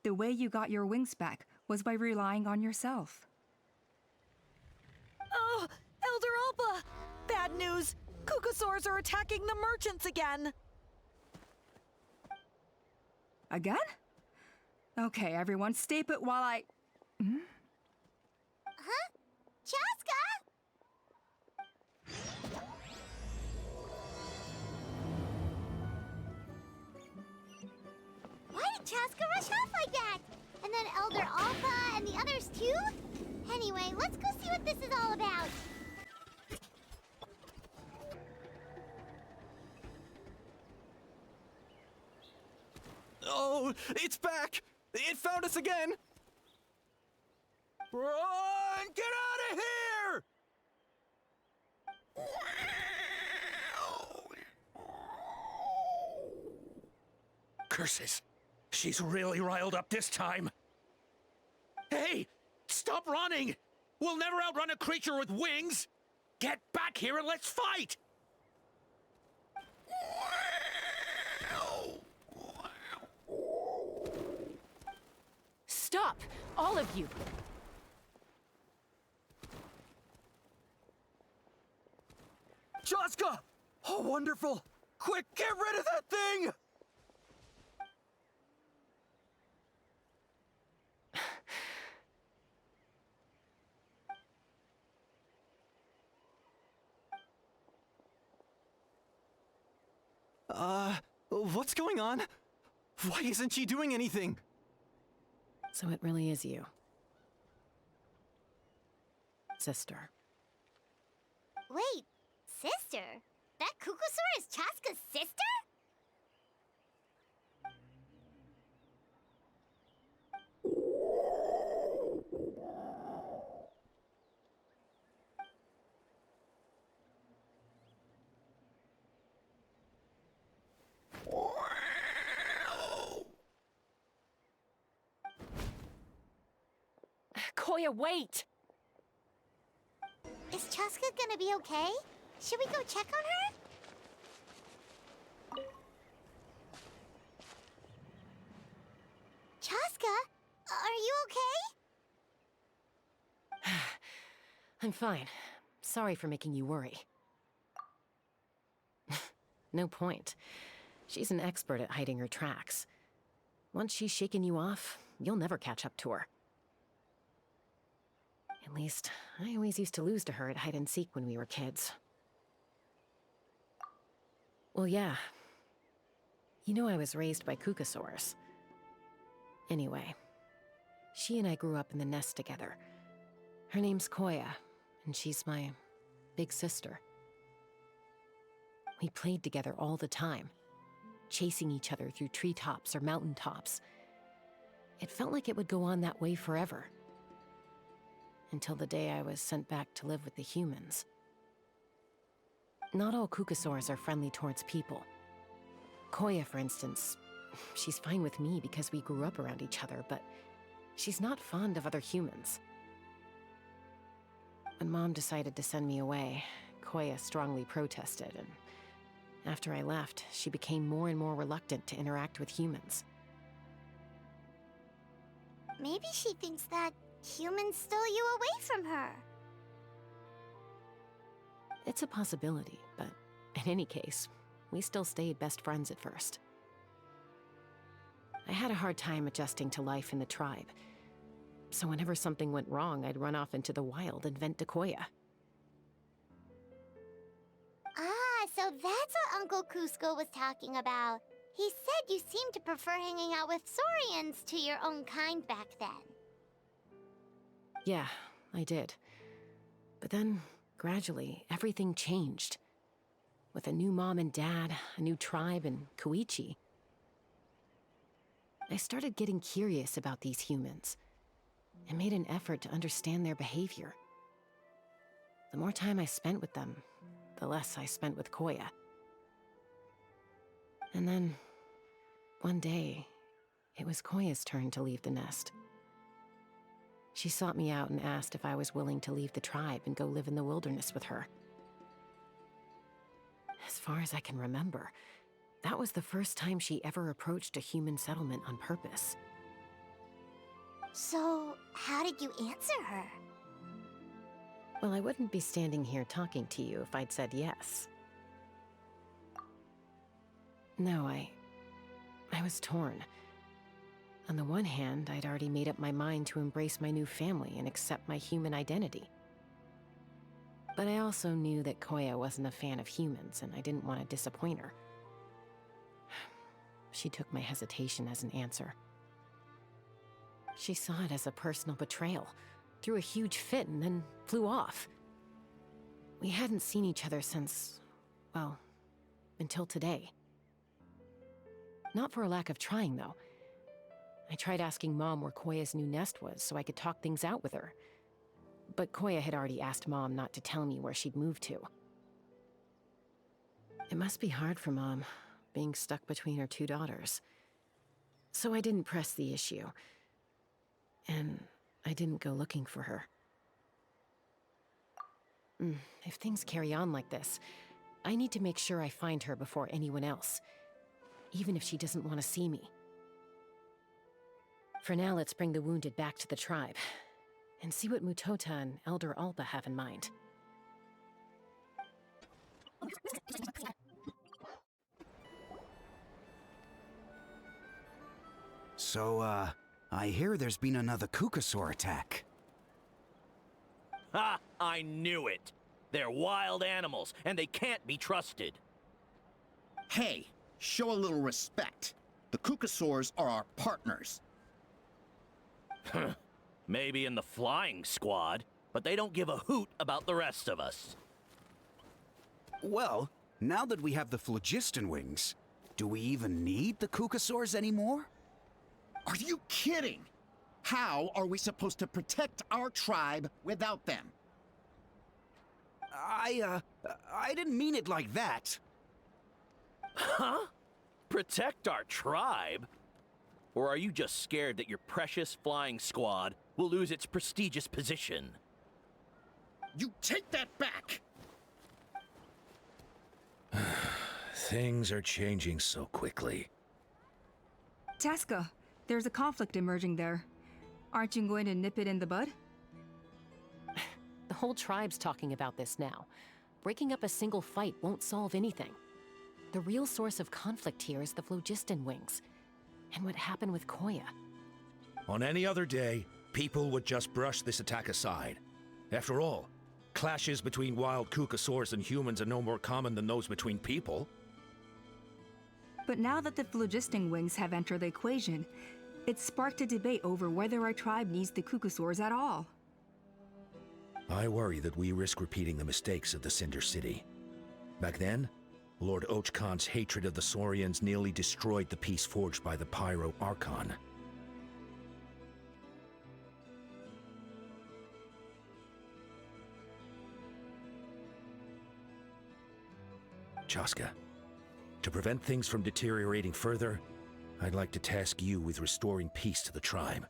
the way you got your wings back was by relying on yourself. Oh, Elder Alpa! Bad news! Cuckoosaurs are attacking the merchants again! Again? Okay, everyone, stay put while I... Huh? Chaska? Why did Chaska rush off like that? And then Elder Alpha and the others too? Anyway, let's go see what this is all about. Oh, it's back! It found us again! Run! Get out of here! Curses! She's really riled up this time. Hey! Stop running! We'll never outrun a creature with wings! Get back here and let's fight! Stop! All of you! Chaska! Oh, wonderful! Quick, get rid of that thing! What's going on? Why isn't she doing anything? So it really is you. Sister. Wait, sister? That cuckoosaur is Chaska's sister? Koya, wait! Is Chaska gonna be okay? Should we go check on her? Chaska, are you okay? I'm fine. Sorry for making you worry. No point. She's an expert at hiding her tracks. Once she's shaken you off, you'll never catch up to her. At least, I always used to lose to her at hide-and-seek when we were kids. Well, yeah. You know I was raised by kukasaurs. Anyway, she and I grew up in the nest together. Her name's Koya, and she's my big sister. We played together all the time, chasing each other through treetops or mountaintops. It felt like it would go on that way forever. Until the day I was sent back to live with the humans. Not all kukasaurs are friendly towards people. Koya, for instance, she's fine with me because we grew up around each other, but she's not fond of other humans. When Mom decided to send me away, Koya strongly protested, and after I left, she became more and more reluctant to interact with humans. Maybe she thinks that humans stole you away from her. It's a possibility, but in any case, we still stayed best friends at first. I had a hard time adjusting to life in the tribe, so whenever something went wrong, I'd run off into the wild and vent to Koya. Ah, so that's what Uncle Cusco was talking about. He said you seemed to prefer hanging out with Saurians to your own kind back then. Yeah, I did. But then, gradually, everything changed. With a new mom and dad, a new tribe, and Koichi. I started getting curious about these humans, and made an effort to understand their behavior. The more time I spent with them, the less I spent with Koya. And then, one day, it was Koya's turn to leave the nest. She sought me out and asked if I was willing to leave the tribe and go live in the wilderness with her. As far as I can remember, that was the first time she ever approached a human settlement on purpose. So, how did you answer her? Well, I wouldn't be standing here talking to you if I'd said yes. No, I was torn. On the one hand, I'd already made up my mind to embrace my new family and accept my human identity. But I also knew that Koya wasn't a fan of humans, and I didn't want to disappoint her. She took my hesitation as an answer. She saw it as a personal betrayal, threw a huge fit, and then flew off. We hadn't seen each other since, well, until today. Not for a lack of trying, though. I tried asking Mom where Koya's new nest was so I could talk things out with her. But Koya had already asked Mom not to tell me where she'd moved to. It must be hard for Mom, being stuck between her two daughters. So I didn't press the issue. And I didn't go looking for her. If things carry on like this, I need to make sure I find her before anyone else, even if she doesn't want to see me. For now, let's bring the wounded back to the tribe, and see what Mutota and Elder Alba have in mind. So, I hear there's been another kukasaur attack. Ha! I knew it! They're wild animals, and they can't be trusted. Hey, show a little respect. The kukasaurs are our partners. Maybe in the flying squad, but they don't give a hoot about the rest of us. Well, now that we have the phlogiston wings, do we even need the kukasaurs anymore? Are you kidding? How are we supposed to protect our tribe without them? I didn't mean it like that. Huh? Protect our tribe? Or are you just scared that your precious flying squad will lose its prestigious position? You take that back! Things are changing so quickly. Tasca, there's a conflict emerging there. Aren't you going to nip it in the bud? The whole tribe's talking about this now. Breaking up a single fight won't solve anything. The real source of conflict here is the phlogiston wings, and what happened with Koya. On any other day, people would just brush this attack aside. After all, clashes between wild kukasaurs and humans are no more common than those between people. But now that the phlogiston wings have entered the equation, it's sparked a debate over whether our tribe needs the kukasaurs at all. I worry that we risk repeating the mistakes of the Cinder City. Back then, Lord Ochkon's hatred of the Saurians nearly destroyed the peace forged by the Pyro Archon. Chaska, to prevent things from deteriorating further, I'd like to task you with restoring peace to the tribe.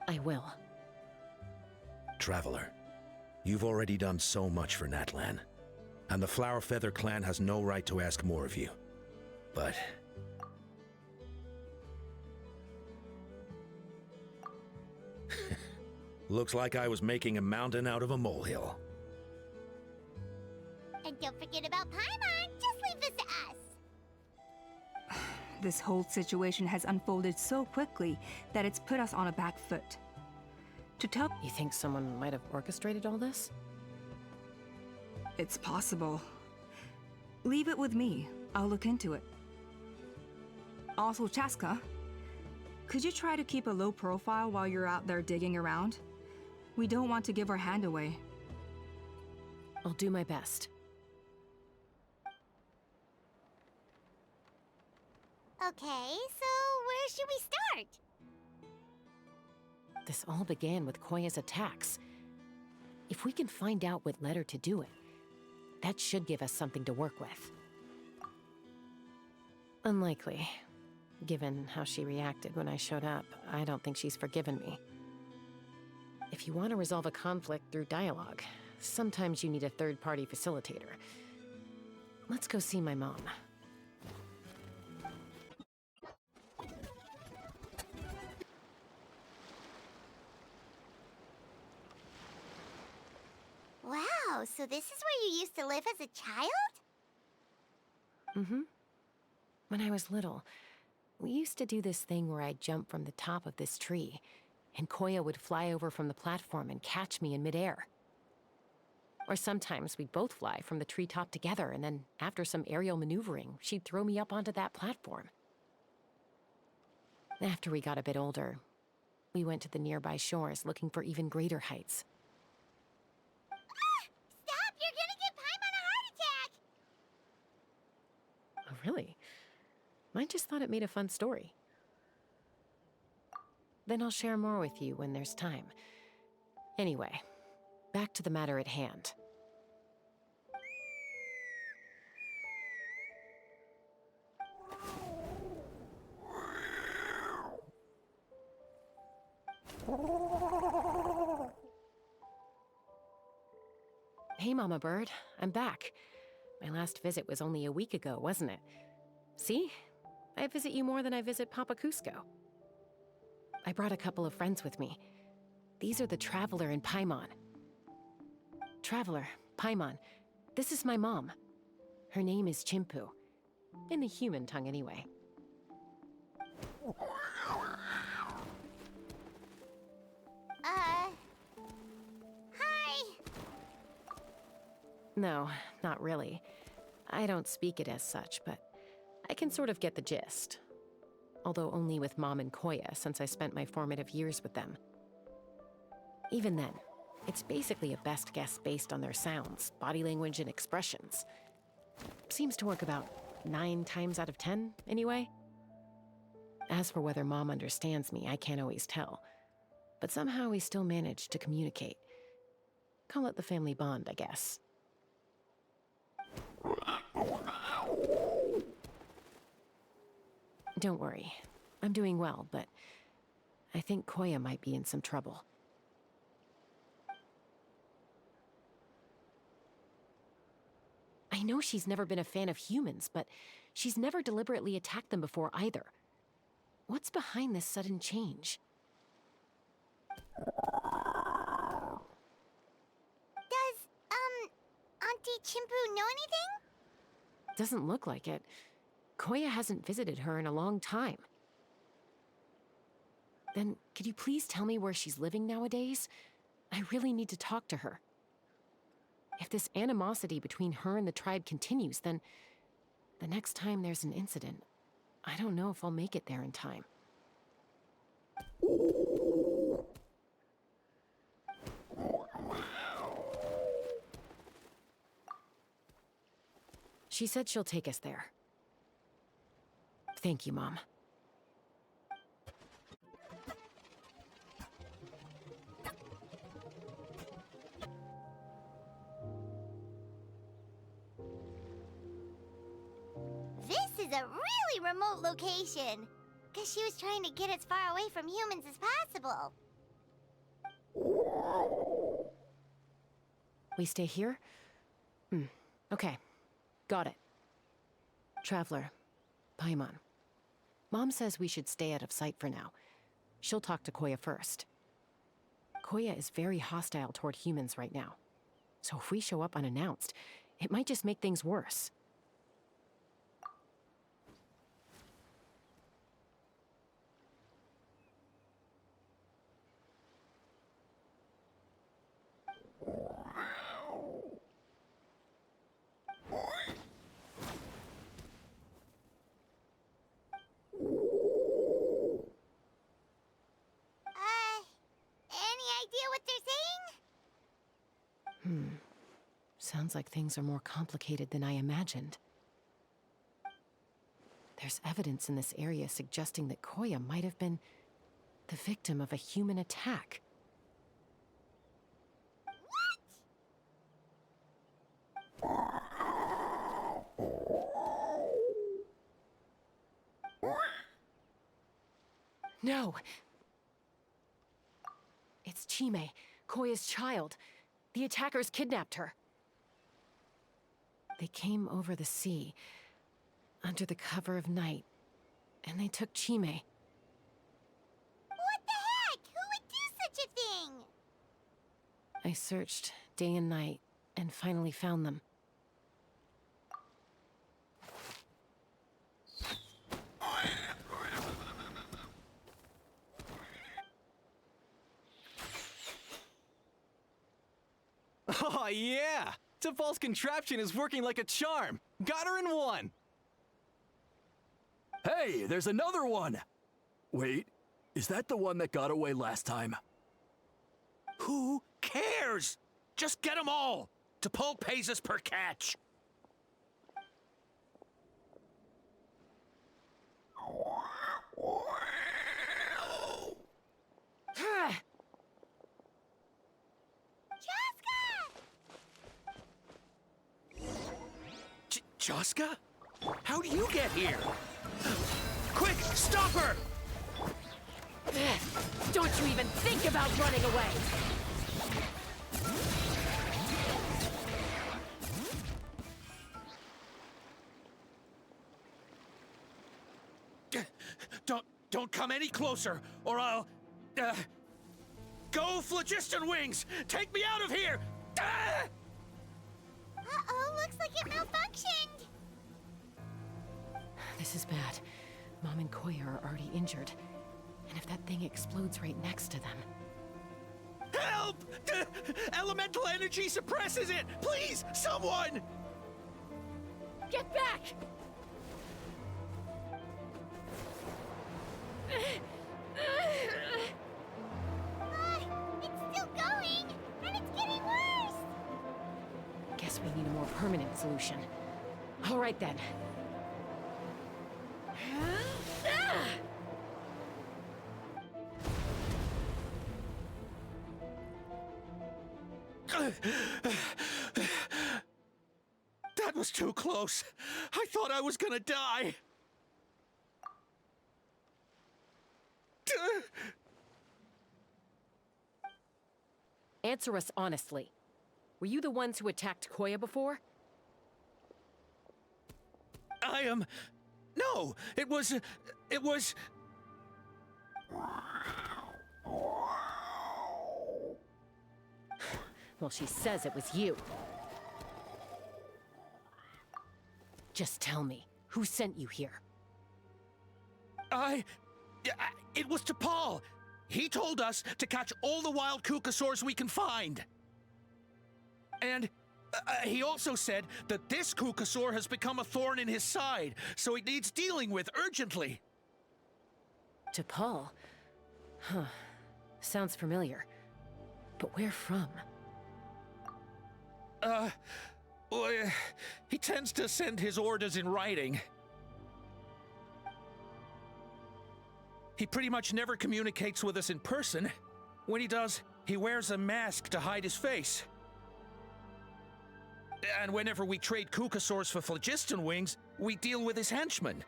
I will. Traveler, you've already done so much for Natlan, and the Flower Feather clan has no right to ask more of you. But... looks like I was making a mountain out of a molehill. And don't forget about Paimon. Just leave this to us. This whole situation has unfolded so quickly that it's put us on a back foot. To tell... You think someone might have orchestrated all this? It's possible. Leave it with me. I'll look into it. Also, Chaska, could you try to keep a low profile while you're out there digging around? We don't want to give our hand away. I'll do my best. Okay, so where should we start? This all began with Koya's attacks. If we can find out what led her to do it, that should give us something to work with. Unlikely. Given how she reacted when I showed up, I don't think she's forgiven me. If you want to resolve a conflict through dialogue, sometimes you need a third-party facilitator. Let's go see my mom. Wow, so this is where you used to live as a child? Mm-hmm. When I was little, we used to do this thing where I'd jump from the top of this tree, and Koya would fly over from the platform and catch me in midair. Or sometimes we'd both fly from the treetop together, and then after some aerial maneuvering, she'd throw me up onto that platform. After we got a bit older, we went to the nearby shores looking for even greater heights. Stop! You're gonna give Paimon a heart attack! Oh, really? I just thought it made a fun story. Then I'll share more with you when there's time. Anyway, back to the matter at hand. Hey, Mama Bird. I'm back. My last visit was only a week ago, wasn't it? See? I visit you more than I visit Papa Cusco. I brought a couple of friends with me. These are the Traveler and Paimon. Traveler, Paimon, this is my mom. Her name is Chimpu. In the human tongue, anyway. Hi! No, not really. I don't speak it as such, but I can sort of get the gist. Although only with Mom and Koya, since I spent my formative years with them. Even then, it's basically a best guess based on their sounds, body language, and expressions. Seems to work about 9 times out of 10, anyway. As for whether Mom understands me, I can't always tell. But somehow we still manage to communicate. Call it the family bond, I guess. Don't worry. I'm doing well, but I think Koya might be in some trouble. I know she's never been a fan of humans, but she's never deliberately attacked them before either. What's behind this sudden change? Might Chimpu know anything? Doesn't look like it. Koya hasn't visited her in a long time. Then, could you please tell me where she's living nowadays? I really need to talk to her. If this animosity between her and the tribe continues, then the next time there's an incident, I don't know if I'll make it there in time. She said she'll take us there. Thank you, Mom. This is a really remote location. Guess she was trying to get as far away from humans as possible. We stay here? Okay. Got it. Traveler, Paimon. Mom says we should stay out of sight for now. She'll talk to Koya first. Koya is very hostile toward humans right now. So if we show up unannounced, it might just make things worse. Any idea what they're saying? Sounds like things are more complicated than I imagined. There's evidence in this area suggesting that Koya might have been the victim of a human attack. No! It's Chime, Koya's child. The attackers kidnapped her. They came over the sea, under the cover of night, and they took Chime. What the heck? Who would do such a thing? I searched day and night, and finally found them. Oh, yeah! Tafal's contraption is working like a charm! Got her in one! Hey, there's another one! Wait, is that the one that got away last time? Who cares? Just get them all! T'Pol pays us per catch! Chaska? How do you get here? Quick, stop her! Don't you even think about running away! Don't come any closer, or I'll... Go, Phlogiston Wings! Take me out of here! Ah! Uh-oh, looks like it malfunctioned. This is bad. Mom and Koya are already injured. And if that thing explodes right next to them... Help! Elemental energy suppresses it! Please, someone! Get back! It's still going, and it's getting worse. Guess we need a more permanent solution. All right then. That was too close. I thought I was gonna die. Answer us honestly. Were you the ones who attacked Koya before? I am... No, it was... Well, she says it was you. Just tell me, who sent you here? It was to Paul. He told us to catch all the wild kukasaurs we can find. And he also said that this kukasaur has become a thorn in his side, so it needs dealing with urgently. To Paul? Huh. Sounds familiar. But where from? Well, he tends to send his orders in writing. He pretty much never communicates with us in person. When he does, he wears a mask to hide his face. And whenever we trade kukasaurs for phlogiston wings, we deal with his henchmen.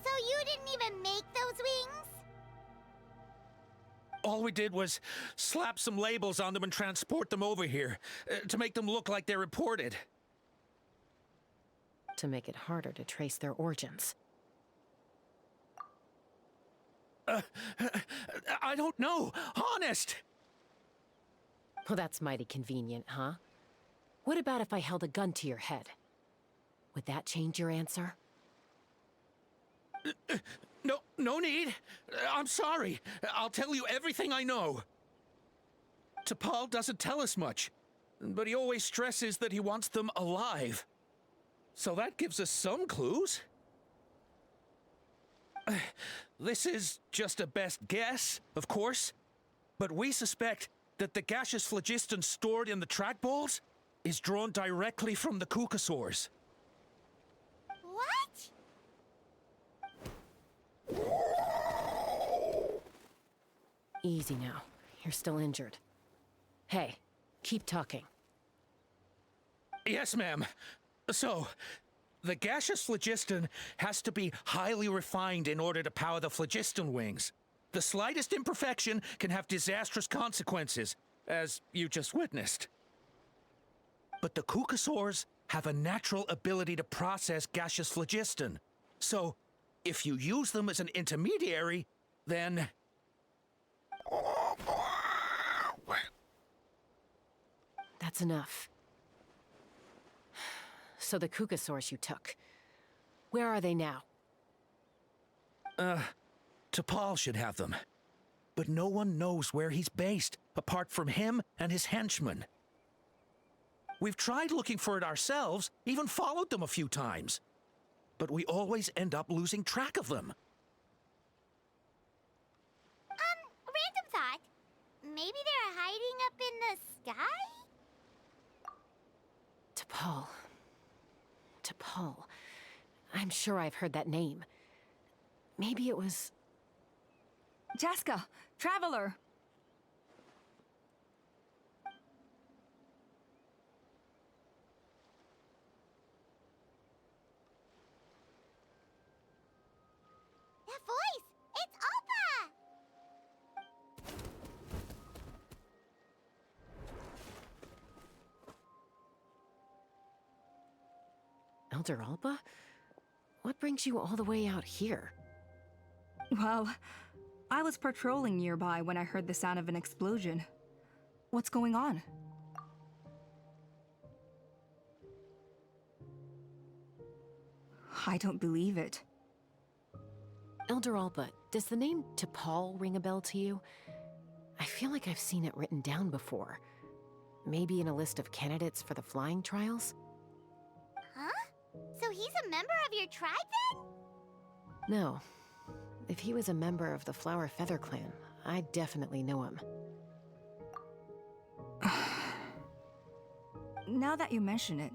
So you didn't even make those wings? All we did was slap some labels on them and transport them over here, to make them look like they're imported. To make it harder to trace their origins. I don't know, honest! Well, that's mighty convenient, huh? What about if I held a gun to your head? Would that change your answer? No need. I'm sorry. I'll tell you everything I know. T'Pol doesn't tell us much, but he always stresses that he wants them alive. So that gives us some clues. This is just a best guess, of course, but we suspect that the gaseous phlogiston stored in the trackballs is drawn directly from the kukasaurs. What? Easy now. You're still injured. Hey, keep talking. Yes, ma'am. So, the gaseous phlogiston has to be highly refined in order to power the phlogiston wings. The slightest imperfection can have disastrous consequences, as you just witnessed. But the kukasaurs have a natural ability to process gaseous phlogiston. So, if you use them as an intermediary, then... That's enough. So the kukasaurs you took, where are they now? T'Pol should have them. But no one knows where he's based, apart from him and his henchmen. We've tried looking for it ourselves, even followed them a few times. But we always end up losing track of them. Random thought. Maybe they're hiding up in the sky? T'Pol. T'Pol. I'm sure I've heard that name. Maybe it was... Chaska, Traveler! That voice! It's Alpa! Elder Alba? What brings you all the way out here? Well, I was patrolling nearby when I heard the sound of an explosion. What's going on? I don't believe it. Elder Alba, does the name T'Pol ring a bell to you? I feel like I've seen it written down before. Maybe in a list of candidates for the flying trials? Huh? So he's a member of your tribe then? No. If he was a member of the Flower Feather Clan, I'd definitely know him. Now that you mention it,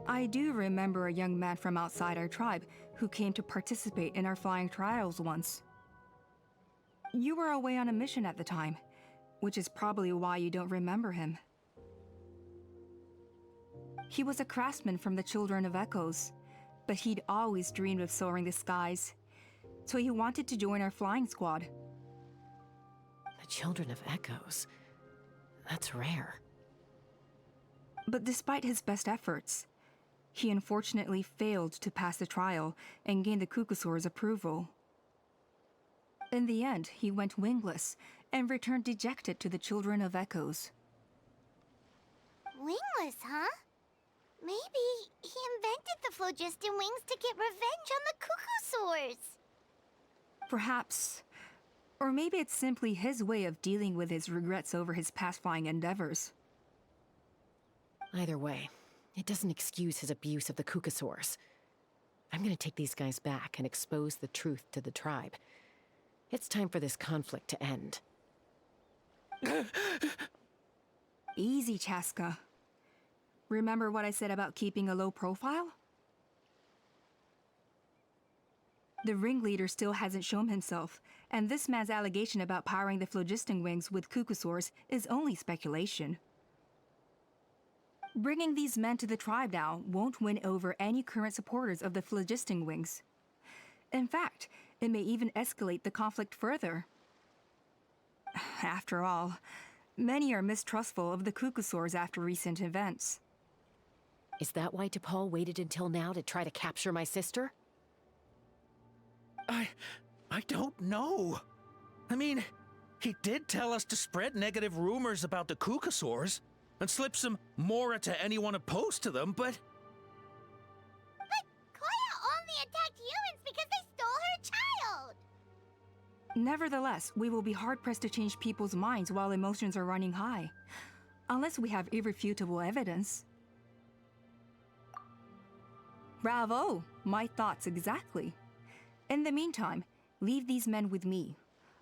I do remember a young man from outside our tribe who came to participate in our flying trials once. You were away on a mission at the time, which is probably why you don't remember him. He was a craftsman from the Children of Echoes, but he'd always dreamed of soaring the skies, so he wanted to join our flying squad. The Children of Echoes? That's rare. But despite his best efforts, he unfortunately failed to pass the trial and gain the Kukasaur's approval. In the end, he went wingless and returned dejected to the Children of Echoes. Wingless, huh? Maybe he invented the phlogiston wings to get revenge on the cuckoosaurs. Perhaps. Or maybe it's simply his way of dealing with his regrets over his past flying endeavors. Either way, it doesn't excuse his abuse of the cuckoosaurs. I'm gonna take these guys back and expose the truth to the tribe. It's time for this conflict to end. Easy, Chaska. Remember what I said about keeping a low profile? The ringleader still hasn't shown himself, and this man's allegation about powering the phlogiston wings with cuckoosaurs is only speculation. Bringing these men to the tribe now won't win over any current supporters of the phlogiston wings. In fact, it may even escalate the conflict further. After all, many are mistrustful of the cuckoosaurs after recent events. Is that why T'Pol waited until now to try to capture my sister? I don't know. I mean, he did tell us to spread negative rumors about the cuckoosaurs and slip some mora to anyone opposed to them, but... But Koya only attacked humans because they stole her child! Nevertheless, we will be hard-pressed to change people's minds while emotions are running high. Unless we have irrefutable evidence. Bravo! My thoughts exactly. In the meantime, leave these men with me.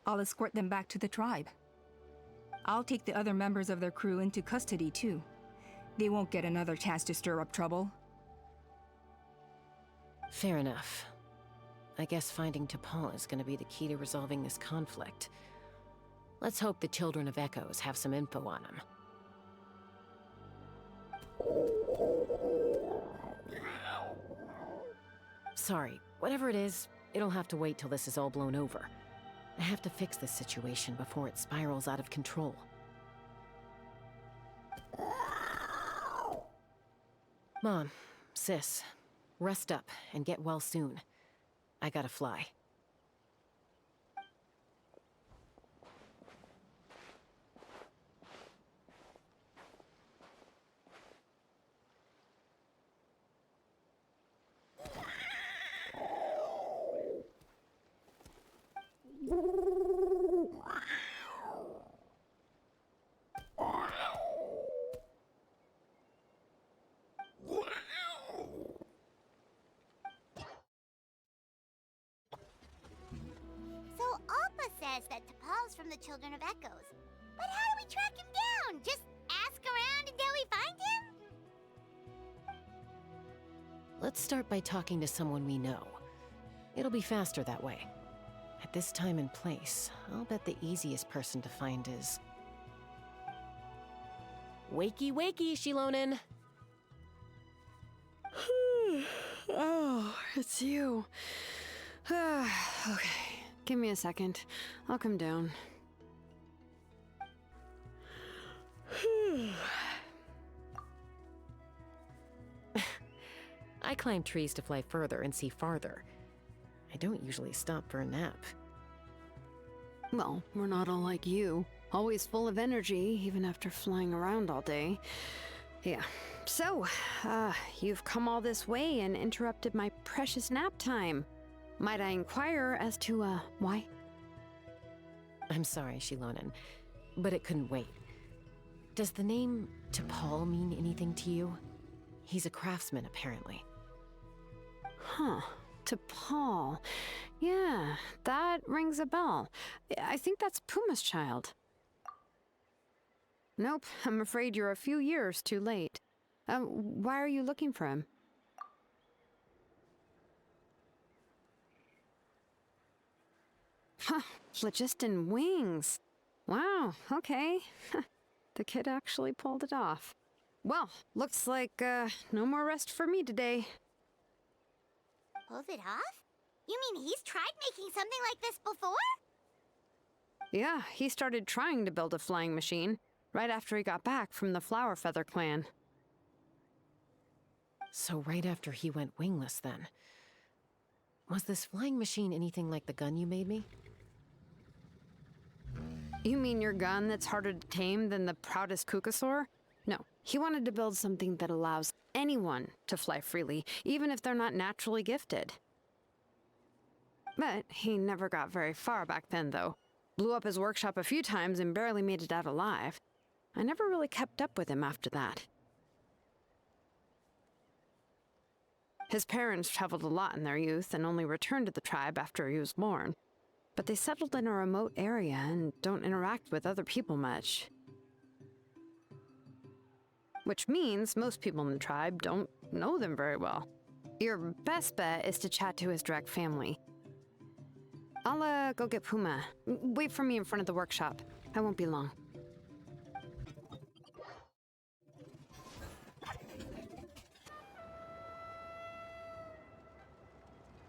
I'll escort them back to the tribe. I'll take the other members of their crew into custody too. They won't get another chance to stir up trouble. Fair enough. I guess finding T'Pol is gonna be the key to resolving this conflict. Let's hope the Children of Echoes have some info on him. Sorry, whatever it is, it'll have to wait till this is all blown over. I have to fix this situation before it spirals out of control. Mom, sis, rest up and get well soon. I gotta fly. That T'Pol's from the Children of Echoes. But how do we track him down? Just ask around until we find him? Let's start by talking to someone we know. It'll be faster that way. At this time and place, I'll bet the easiest person to find is... Wakey, wakey, Shilonen! Oh, it's you. Okay. Give me a second. I'll come down. I climb trees to fly further and see farther. I don't usually stop for a nap. Well, we're not all like you. Always full of energy, even after flying around all day. Yeah. So, you've come all this way and interrupted my precious nap time. Might I inquire as to, why? I'm sorry, Shilonen, but it couldn't wait. Does the name T'Pol mean anything to you? He's a craftsman, apparently. Huh. T'Pol. Yeah, that rings a bell. I think that's Puma's child. Nope, I'm afraid you're a few years too late. Why are you looking for him? Huh, phlogiston wings. Wow, okay. The kid actually pulled it off. Well, looks like, no more rest for me today. Pulled it off? You mean he's tried making something like this before? Yeah, he started trying to build a flying machine right after he got back from the Flower Feather clan. So right after he went wingless, then. Was this flying machine anything like the gun you made me? You mean your gun that's harder to tame than the proudest cuckoosaur? No, he wanted to build something that allows anyone to fly freely, even if they're not naturally gifted. But he never got very far back then, though. Blew up his workshop a few times and barely made it out alive. I never really kept up with him after that. His parents traveled a lot in their youth and only returned to the tribe after he was born. But they settled in a remote area and don't interact with other people much. Which means most people in the tribe don't know them very well. Your best bet is to chat to his direct family. I'll go get Puma. Wait for me in front of the workshop. I won't be long.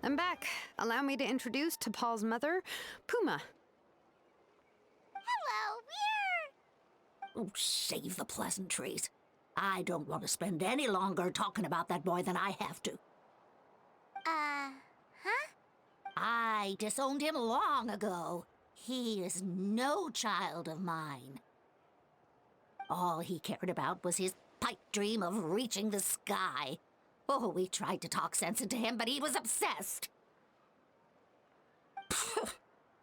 I'm back. Allow me to introduce T'Pol's mother, Puma. Hello, we're... Oh, save the pleasantries. I don't want to spend any longer talking about that boy than I have to. Huh? I disowned him long ago. He is no child of mine. All he cared about was his pipe dream of reaching the sky. Oh, we tried to talk sense into him, but he was obsessed.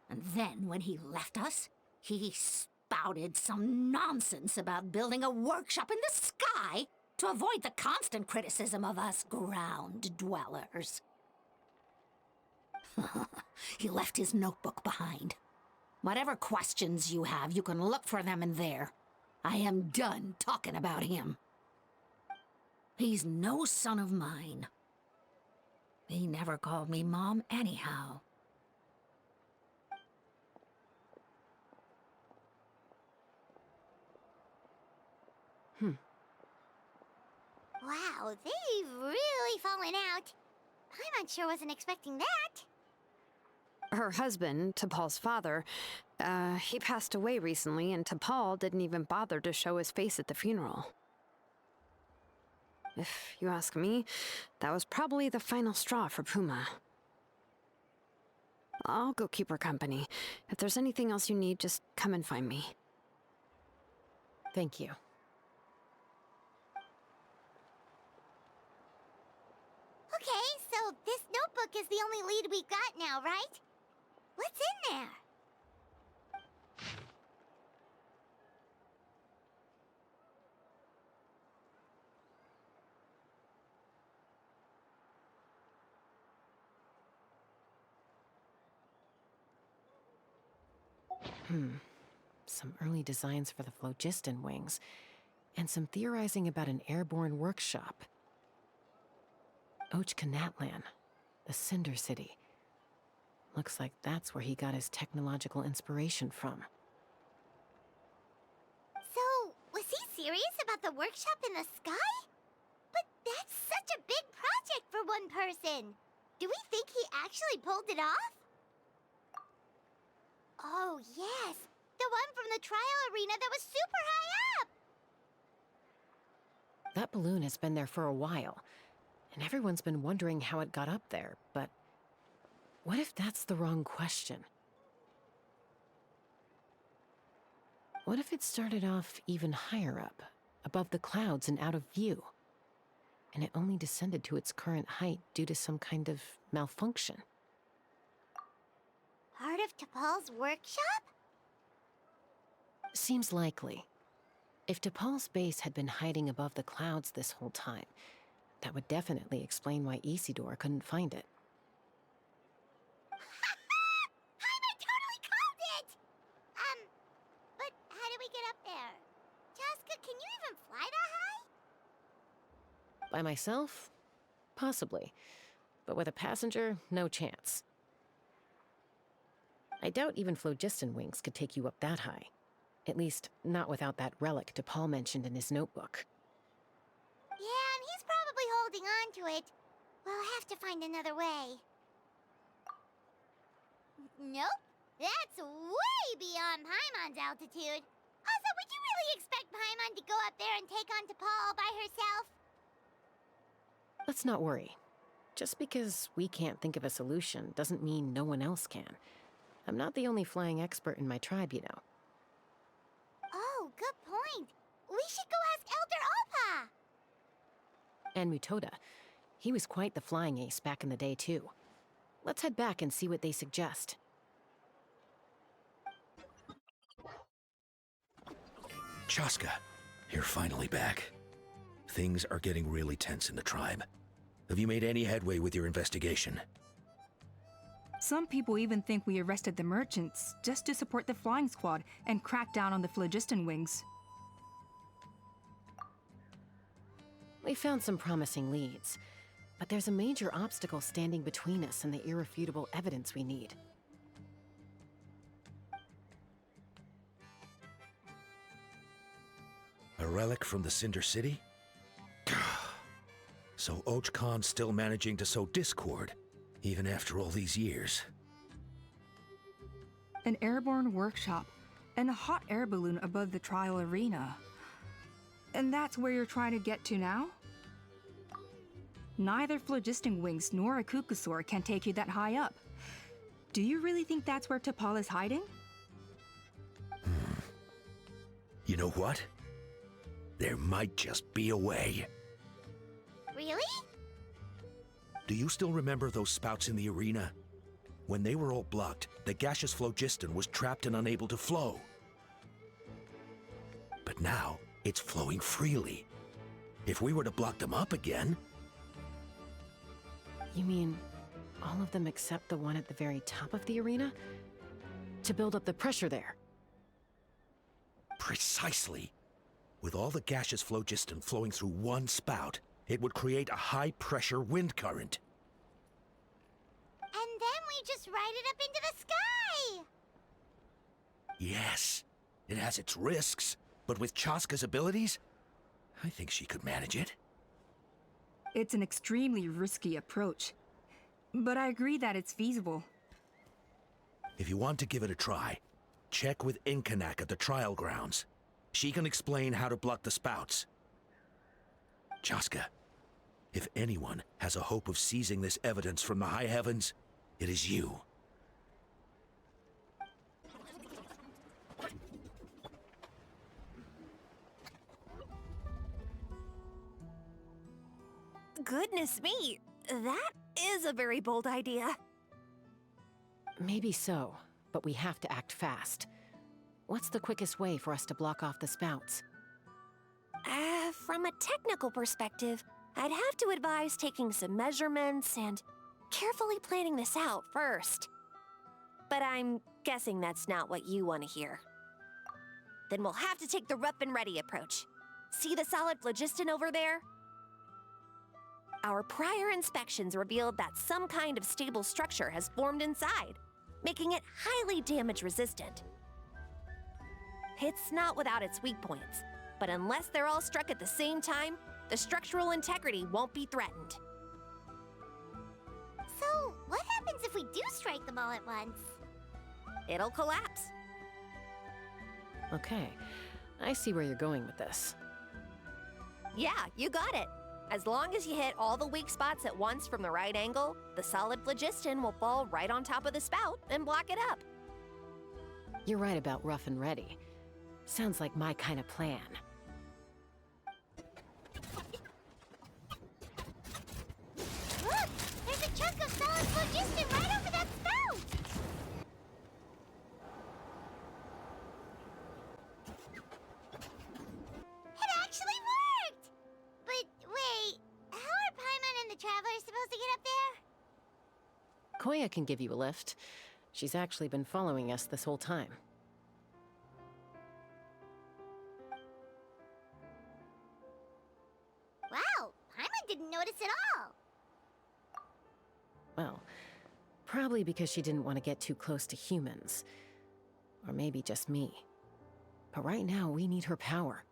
And then, when he left us, he spouted some nonsense about building a workshop in the sky to avoid the constant criticism of us ground dwellers. He left his notebook behind. Whatever questions you have, you can look for them in there. I am done talking about him. He's no son of mine. He never called me Mom anyhow. Wow, they've really fallen out. I'm sure wasn't expecting that. Her husband, T'Pol's father, he passed away recently, and T'Pol didn't even bother to show his face at the funeral. If you ask me, that was probably the final straw for Puma. I'll go keep her company. If there's anything else you need, just come and find me. Thank you. Okay, so this notebook is the only lead we've got now, right? What's in there? Some early designs for the phlogiston wings, and some theorizing about an airborne workshop. Natlan, the Cinder City. Looks like that's where he got his technological inspiration from. So, was he serious about the workshop in the sky? But that's such a big project for one person. Do we think he actually pulled it off? Oh, yes. The one from the trial arena that was super high up! That balloon has been there for a while, and everyone's been wondering how it got up there, but what if that's the wrong question? What if it started off even higher up, above the clouds and out of view, and it only descended to its current height due to some kind of malfunction? Part of T'Pol's workshop? Seems likely. If T'Pol's base had been hiding above the clouds this whole time, that would definitely explain why Isidore couldn't find it. I totally called it! But how do we get up there? Chaska, can you even fly that high? By myself? Possibly. But with a passenger, no chance. I doubt even phlogiston wings could take you up that high. At least, not without that relic T'Pol mentioned in his notebook. Yeah, and he's probably holding on to it. We'll have to find another way. Nope. That's way beyond Paimon's altitude. Also, would you really expect Paimon to go up there and take on T'Pol all by herself? Let's not worry. Just because we can't think of a solution doesn't mean no one else can. I'm not the only flying expert in my tribe, you know. Oh, good point. We should go ask Elder And Mutoda. He was quite the flying ace back in the day, too. Let's head back and see what they suggest. Chaska, you're finally back. Things are getting really tense in the tribe. Have you made any headway with your investigation? Some people even think we arrested the merchants just to support the flying squad and crack down on the phlogiston wings. We found some promising leads, but there's a major obstacle standing between us and the irrefutable evidence we need. A relic from the Cinder City? So Oj Khan's still managing to sow discord, even after all these years. An airborne workshop and a hot air balloon above the trial arena. And that's where you're trying to get to now? Neither phlogiston wings nor a Kukusaur can take you that high up. Do you really think that's where T'Pol is hiding? You know what? There might just be a way. Really? Do you still remember those spouts in the arena? When they were all blocked, the gaseous phlogiston was trapped and unable to flow. But now, it's flowing freely. If we were to block them up again... You mean all of them except the one at the very top of the arena? To build up the pressure there? Precisely. With all the gaseous phlogiston flowing through one spout, it would create a high-pressure wind current. And then we just ride it up into the sky! Yes, it has its risks, but with Chaska's abilities, I think she could manage it. It's an extremely risky approach, but I agree that it's feasible. If you want to give it a try, check with Inkanak at the trial grounds. She can explain how to block the spouts. Chaska, if anyone has a hope of seizing this evidence from the high heavens, it is you. Goodness me, that is a very bold idea. Maybe so, but we have to act fast. What's the quickest way for us to block off the spouts? From a technical perspective, I'd have to advise taking some measurements and carefully planning this out first. But I'm guessing that's not what you want to hear. Then we'll have to take the rough and ready approach. See the solid phlogiston over there? Our prior inspections revealed that some kind of stable structure has formed inside, making it highly damage resistant. It's not without its weak points, but unless they're all struck at the same time, the structural integrity won't be threatened. So, what happens if we do strike them all at once? It'll collapse. Okay, I see where you're going with this. Yeah, you got it. As long as you hit all the weak spots at once from the right angle, the solid phlogiston will fall right on top of the spout and block it up. You're right about rough and ready. Sounds like my kind of plan. Look! There's a chunk of solid phlogiston right over that spout! It actually worked! But wait, how are Paimon and the Travelers supposed to get up there? Koya can give you a lift. She's actually been following us this whole time. Wow, Paimon didn't notice at all! Well, probably because she didn't want to get too close to humans. Or maybe just me. But right now, we need her power.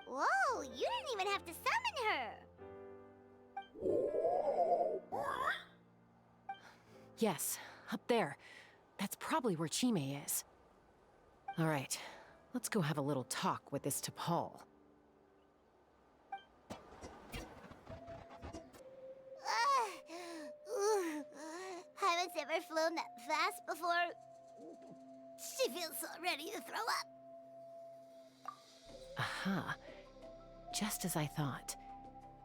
Whoa, you didn't even have to summon her! Yes, up there. That's probably where Chime is. All right, let's go have a little talk with this T'Pol. Haven't ever flown that fast before. She feels so ready to throw up. Aha. Just as I thought.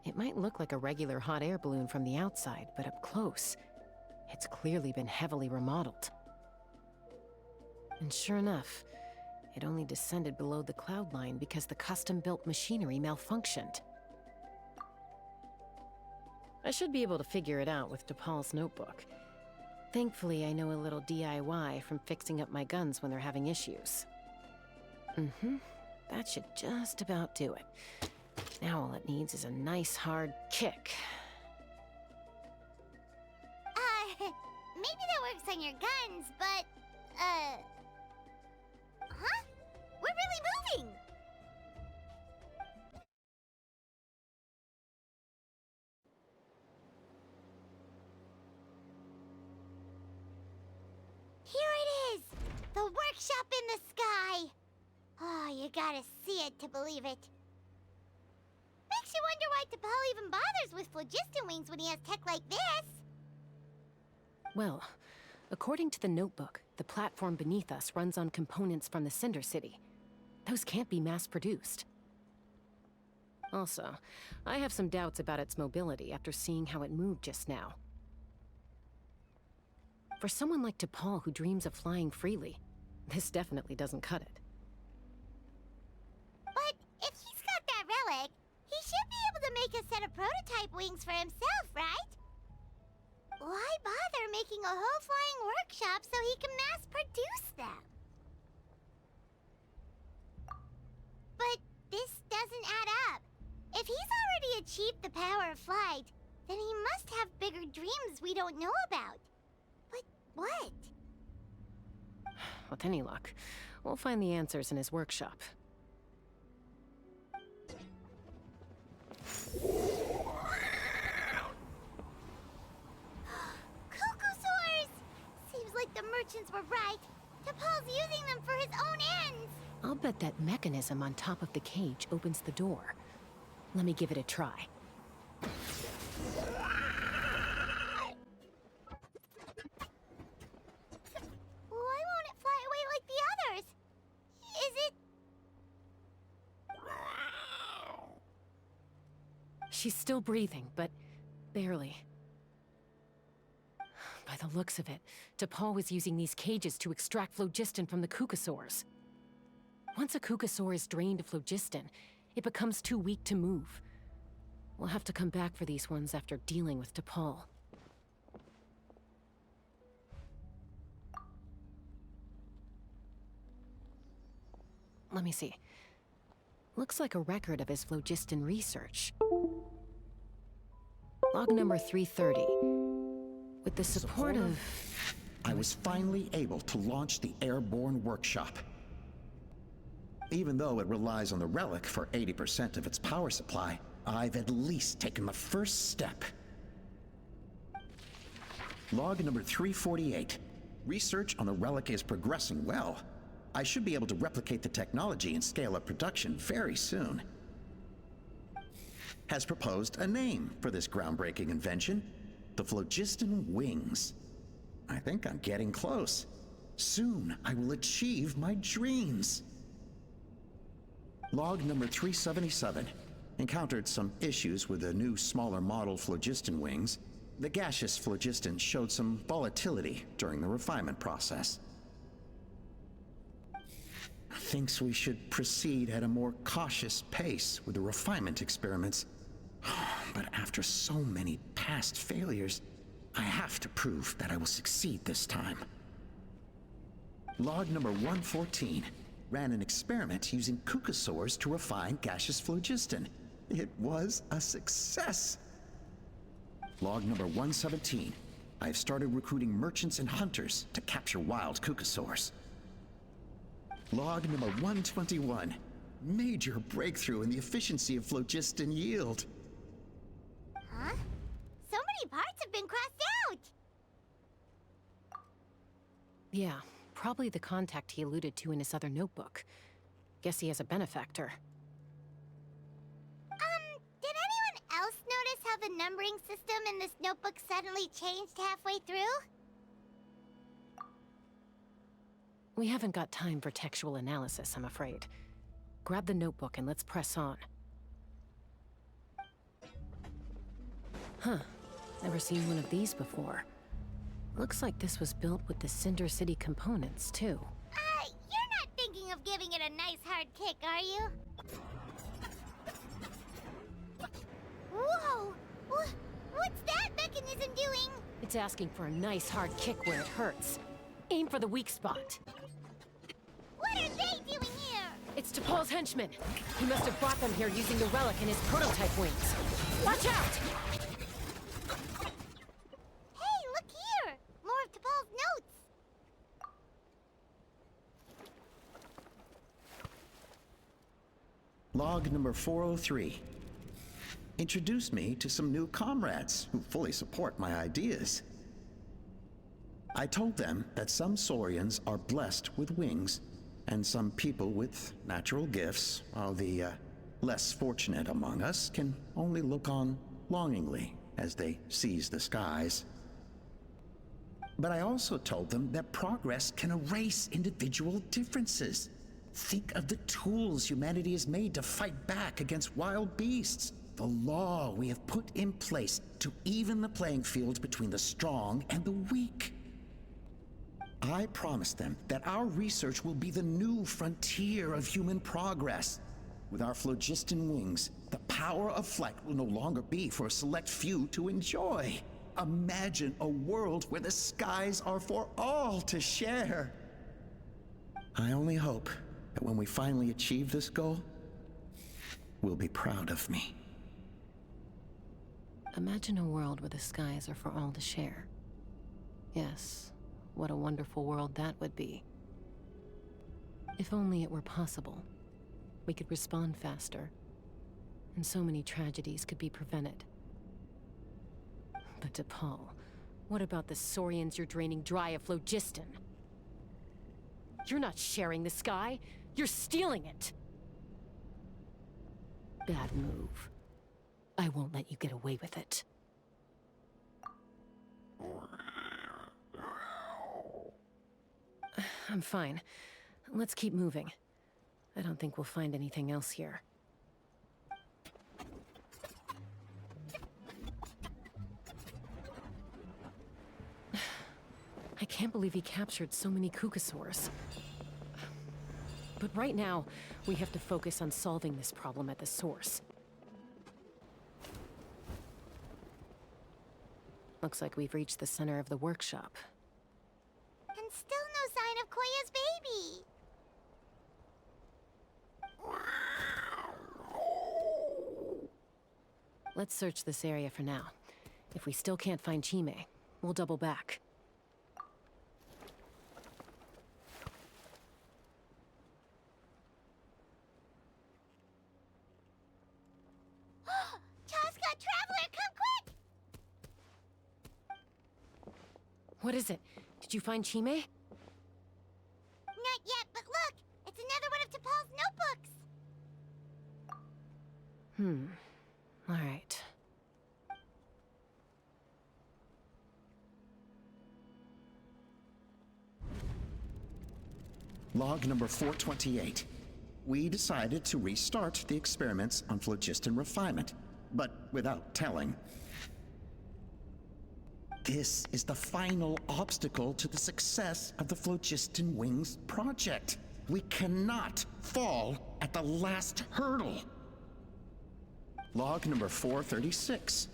It might look like a regular hot air balloon from the outside, but up close, it's clearly been heavily remodeled. And sure enough, it only descended below the cloud line because the custom-built machinery malfunctioned. I should be able to figure it out with DePaul's notebook. Thankfully, I know a little DIY from fixing up my guns when they're having issues. That should just about do it. Now all it needs is a nice hard kick. Maybe that works on your guns, but, huh? We're really moving! Here it is! The workshop in the sky! Oh, you gotta see it to believe it. Makes you wonder why T'Pol even bothers with phlogiston wings when he has tech like this. Well, according to the notebook, the platform beneath us runs on components from the Cinder City. Those can't be mass-produced. Also, I have some doubts about its mobility after seeing how it moved just now. For someone like T'Pol who dreams of flying freely, this definitely doesn't cut it. But if he's got that relic, he should be able to make a set of prototype wings for himself, right? Why bother making a whole flying workshop so he can mass-produce them? But this doesn't add up. If he's already achieved the power of flight, then he must have bigger dreams we don't know about. But what? With any luck, we'll find the answers in his workshop. Seems like the merchants were right. T'Pol's using them for his own ends. I'll bet that mechanism on top of the cage opens the door. Let me give it a try. Why won't it fly away like the others? Is it... She's still breathing, but barely. By the looks of it, T'Pol was using these cages to extract phlogiston from the Kukasaurs. Once a Kukasaur is drained of phlogiston, it becomes too weak to move. We'll have to come back for these ones after dealing with T'Pol. Let me see. Looks like a record of his phlogiston research. Log number 330. With the support of... I was finally able to launch the airborne workshop. Even though it relies on the relic for 80% of its power supply, I've at least taken the first step. Log number 348. Research on the relic is progressing well. I should be able to replicate the technology and scale up production very soon. Has proposed a name for this groundbreaking invention. The phlogiston wings. I think I'm getting close. Soon I will achieve my dreams. Log number 377. Encountered some issues with the new smaller model phlogiston wings. The gaseous phlogiston showed some volatility during the refinement process. Thinks we should proceed at a more cautious pace with the refinement experiments. But after so many past failures, I have to prove that I will succeed this time. Log number 114. Ran an experiment using Kukasaurs to refine gaseous phlogiston. It was a success. Log number 117. I have started recruiting merchants and hunters to capture wild Kukasaurs. Log number 121. Major breakthrough in the efficiency of phlogiston yield. Huh? So many parts have been crossed out! Yeah, probably the contact he alluded to in his other notebook. Guess he has a benefactor. Did anyone else notice how the numbering system in this notebook suddenly changed halfway through? We haven't got time for textual analysis, I'm afraid. Grab the notebook and let's press on. Huh. Never seen one of these before. Looks like this was built with the Cinder City components, too. You're not thinking of giving it a nice hard kick, are you? Whoa! What's that mechanism doing? It's asking for a nice hard kick where it hurts. Aim for the weak spot. What are they doing here? It's T'Pol's henchmen. He must have brought them here using the relic in his prototype wings. Watch out! Hey, look here! More of T'Pol's notes! Log number 403. Introduce me to some new comrades who fully support my ideas. I told them that some saurians are blessed with wings, and some people with natural gifts, while the less fortunate among us can only look on longingly as they seize the skies. But I also told them that progress can erase individual differences. Think of the tools humanity has made to fight back against wild beasts. The law we have put in place to even the playing field between the strong and the weak. I promised them that our research will be the new frontier of human progress. With our phlogiston wings, the power of flight will no longer be for a select few to enjoy. Imagine a world where the skies are for all to share. I only hope that when we finally achieve this goal, we'll be proud of me. Imagine a world where the skies are for all to share. Yes, what a wonderful world that would be. If only it were possible, we could respond faster, and so many tragedies could be prevented. But T'Pol, what about the saurians you're draining dry of phlogiston? You're not sharing the sky, you're stealing it! Bad move. I won't let you get away with it. I'm fine. Let's keep moving. I don't think we'll find anything else here. I can't believe he captured so many Kukasaurs. But right now, we have to focus on solving this problem at the source. Looks like we've reached the center of the workshop. And still no sign of Koya's baby. Let's search this area for now. If we still can't find Chime, we'll double back. Chaska, Traveler, come quick! What is it? Did you find Chime? Not yet, but look! It's another one of T'Pol's notebooks! All right. Log number 428. We decided to restart the experiments on phlogiston refinement, but without telling. This is the final obstacle to the success of the Phlogiston Wings project. We cannot fall at the last hurdle. Log number 436.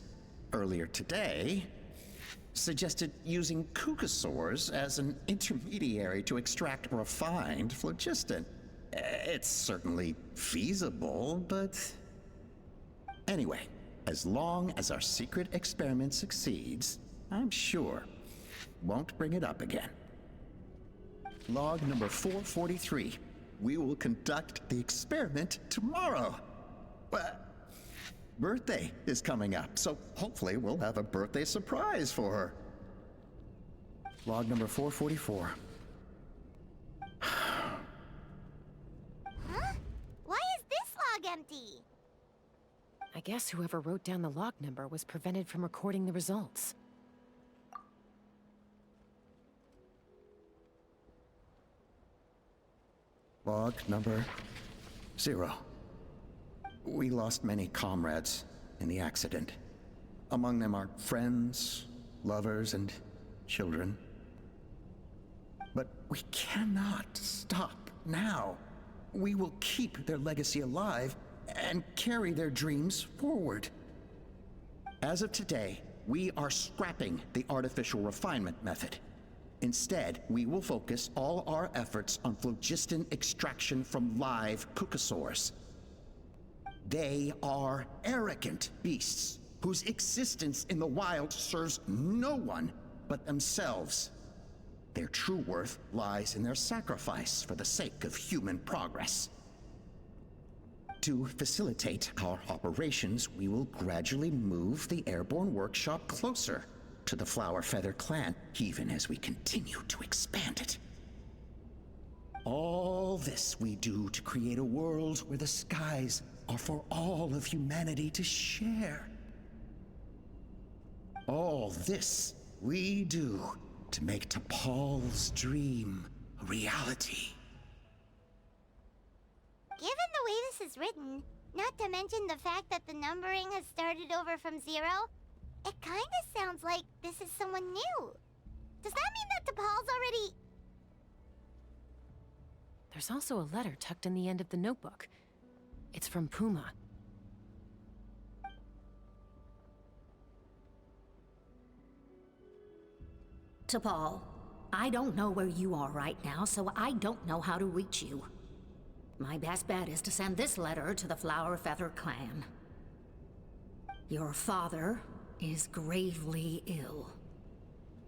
Earlier today, suggested using Kukasaurs as an intermediary to extract refined phlogiston. It's certainly feasible, but... Anyway, as long as our secret experiment succeeds, I'm sure won't bring it up again. Log number 443. We will conduct the experiment tomorrow. But birthday is coming up, so hopefully we'll have a birthday surprise for her. Log number 444. Huh? Why is this log empty? I guess whoever wrote down the log number was prevented from recording the results. Log number Zero. We lost many comrades in the accident. Among them are friends, lovers, and children. But we cannot stop now. We will keep their legacy alive and carry their dreams forward. As of today, we are scrapping the artificial refinement method. Instead, we will focus all our efforts on phlogiston extraction from live cucosaurs. They are arrogant beasts whose existence in the wild serves no one but themselves. Their true worth lies in their sacrifice for the sake of human progress. To facilitate our operations, we will gradually move the airborne workshop closer to the Flower Feather clan, even as we continue to expand it. All this we do to create a world where the skies are for all of humanity to share. All this we do to make T'Pol's dream a reality. Given the way this is written, not to mention the fact that the numbering has started over from 0, it kinda sounds like this is someone new. Does that mean that T'Pol's already... There's also a letter tucked in the end of the notebook. It's from Puma. T'Pol, I don't know where you are right now, so I don't know how to reach you. My best bet is to send this letter to the Flower Feather clan. Your father is gravely ill.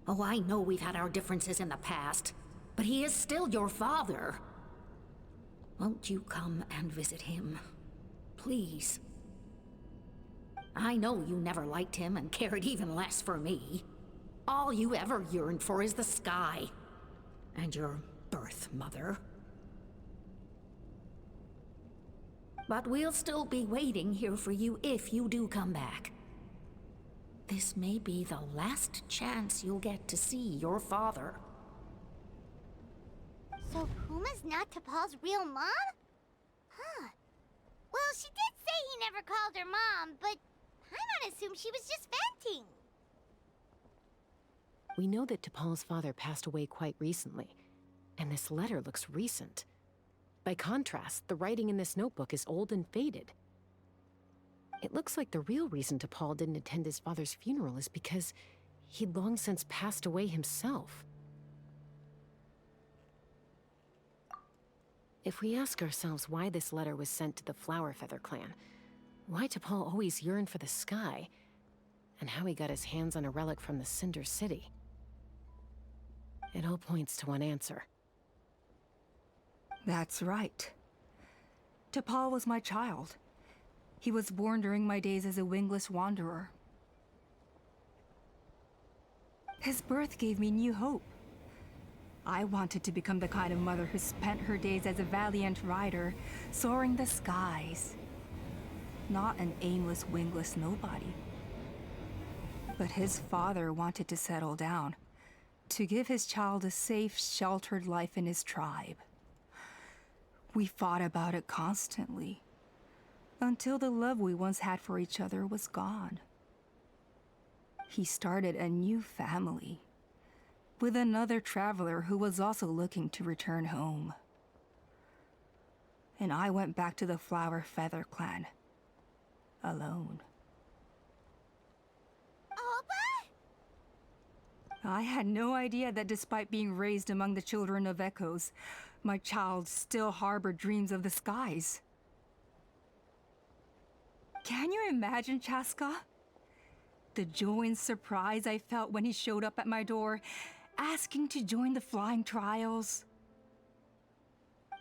Oh, I know we've had our differences in the past, but he is still your father. Won't you come and visit him? Please. I know you never liked him and cared even less for me. All you ever yearned for is the sky. And your birth mother. But we'll still be waiting here for you if you do come back. This may be the last chance you'll get to see your father. So Puma's not T'Pol's real mom? Huh. Well, she did say he never called her mom, but I might assume she was just venting. We know that T'Pol's father passed away quite recently, and this letter looks recent. By contrast, the writing in this notebook is old and faded. It looks like the real reason T'Pol didn't attend his father's funeral is because he'd long since passed away himself. If we ask ourselves why this letter was sent to the Flower Feather clan, why T'Pol always yearned for the sky, and how he got his hands on a relic from the Cinder City, it all points to one answer. That's right. T'Pol was my child. He was born during my days as a wingless wanderer. His birth gave me new hope. I wanted to become the kind of mother who spent her days as a valiant rider, soaring the skies. Not an aimless, wingless nobody. But his father wanted to settle down, to give his child a safe, sheltered life in his tribe. We fought about it constantly, until the love we once had for each other was gone. He started a new family, with another traveler who was also looking to return home. And I went back to the Flower Feather clan, alone. I had no idea that despite being raised among the children of echoes, my child still harbored dreams of the skies. Can you imagine, Chaska? The joy and surprise I felt when he showed up at my door, asking to join the flying trials.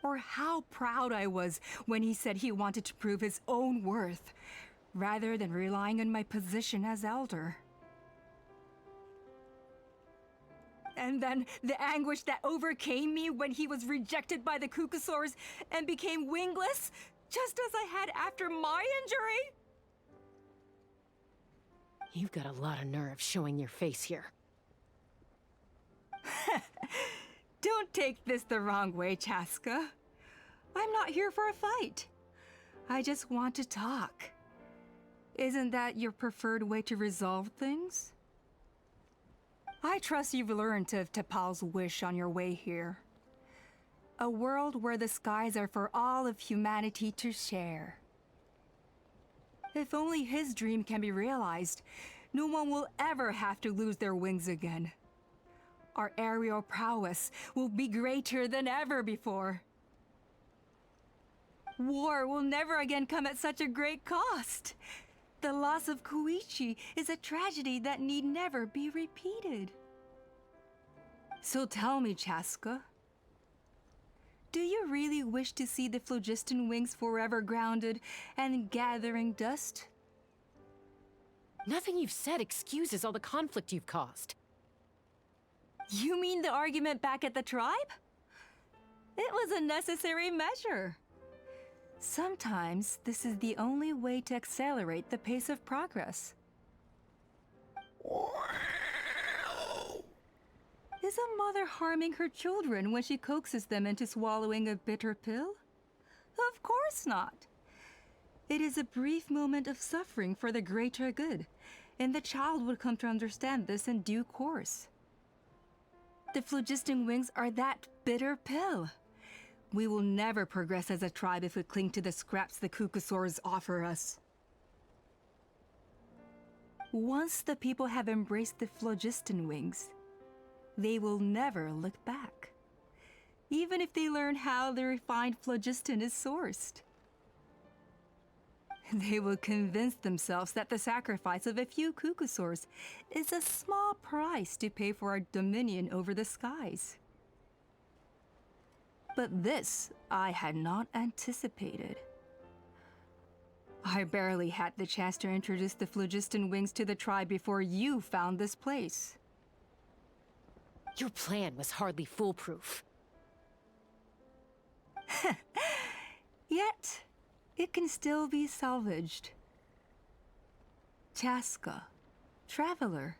Or how proud I was when he said he wanted to prove his own worth, rather than relying on my position as elder. And then the anguish that overcame me when he was rejected by the cucosaurs and became wingless, just as I had after my injury. You've got a lot of nerve showing your face here. Don't take this the wrong way, Chaska. I'm not here for a fight. I just want to talk. Isn't that your preferred way to resolve things? I trust you've learned of Tepal's wish on your way here. A world where the skies are for all of humanity to share. If only his dream can be realized, no one will ever have to lose their wings again. Our aerial prowess will be greater than ever before. War will never again come at such a great cost. The loss of Koichi is a tragedy that need never be repeated. So tell me, Chaska, do you really wish to see the phlogiston wings forever grounded and gathering dust? Nothing you've said excuses all the conflict you've caused. You mean the argument back at the tribe? It was a necessary measure. Sometimes this is the only way to accelerate the pace of progress. Is a mother harming her children when she coaxes them into swallowing a bitter pill? Of course not. It is a brief moment of suffering for the greater good, and the child would come to understand this in due course. The phlogiston wings are that bitter pill. We will never progress as a tribe if we cling to the scraps the Kukusaurs offer us. Once the people have embraced the phlogiston wings, they will never look back, even if they learn how the refined phlogiston is sourced. They will convince themselves that the sacrifice of a few Kukusaurs is a small price to pay for our dominion over the skies. But this I had not anticipated. I barely had the chance to introduce the phlogiston wings to the tribe before you found this place. Your plan was hardly foolproof. Yet, it can still be salvaged. Chaska, traveler,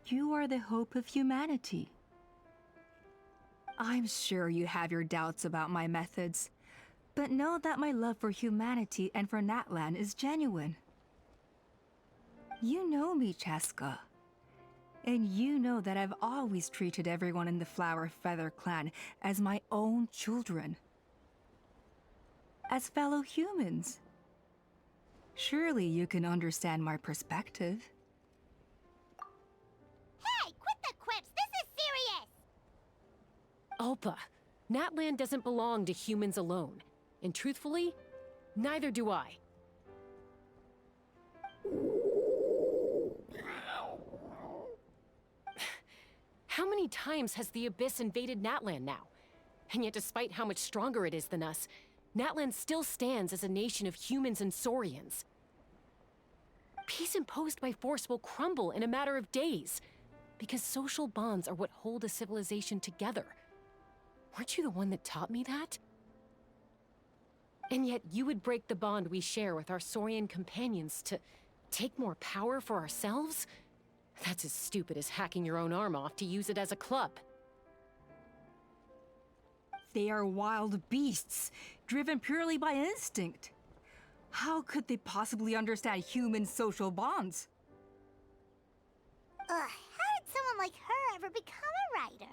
you are the hope of humanity. I'm sure you have your doubts about my methods, but know that my love for humanity and for Natlan is genuine. You know me, Chaska. And you know that I've always treated everyone in the Flower Feather clan as my own children. As fellow humans. Surely you can understand my perspective. Hey, quit the quips! This is serious! Ulpa, Natlan doesn't belong to humans alone. And truthfully, neither do I. How many times has the Abyss invaded Natlan now? And yet despite how much stronger it is than us, Natlan still stands as a nation of humans and saurians. Peace imposed by force will crumble in a matter of days, because social bonds are what hold a civilization together. Weren't you the one that taught me that? And yet you would break the bond we share with our saurian companions to take more power for ourselves? That's as stupid as hacking your own arm off to use it as a club. They are wild beasts, driven purely by instinct. How could they possibly understand human social bonds? Ugh, how did someone like her ever become a writer?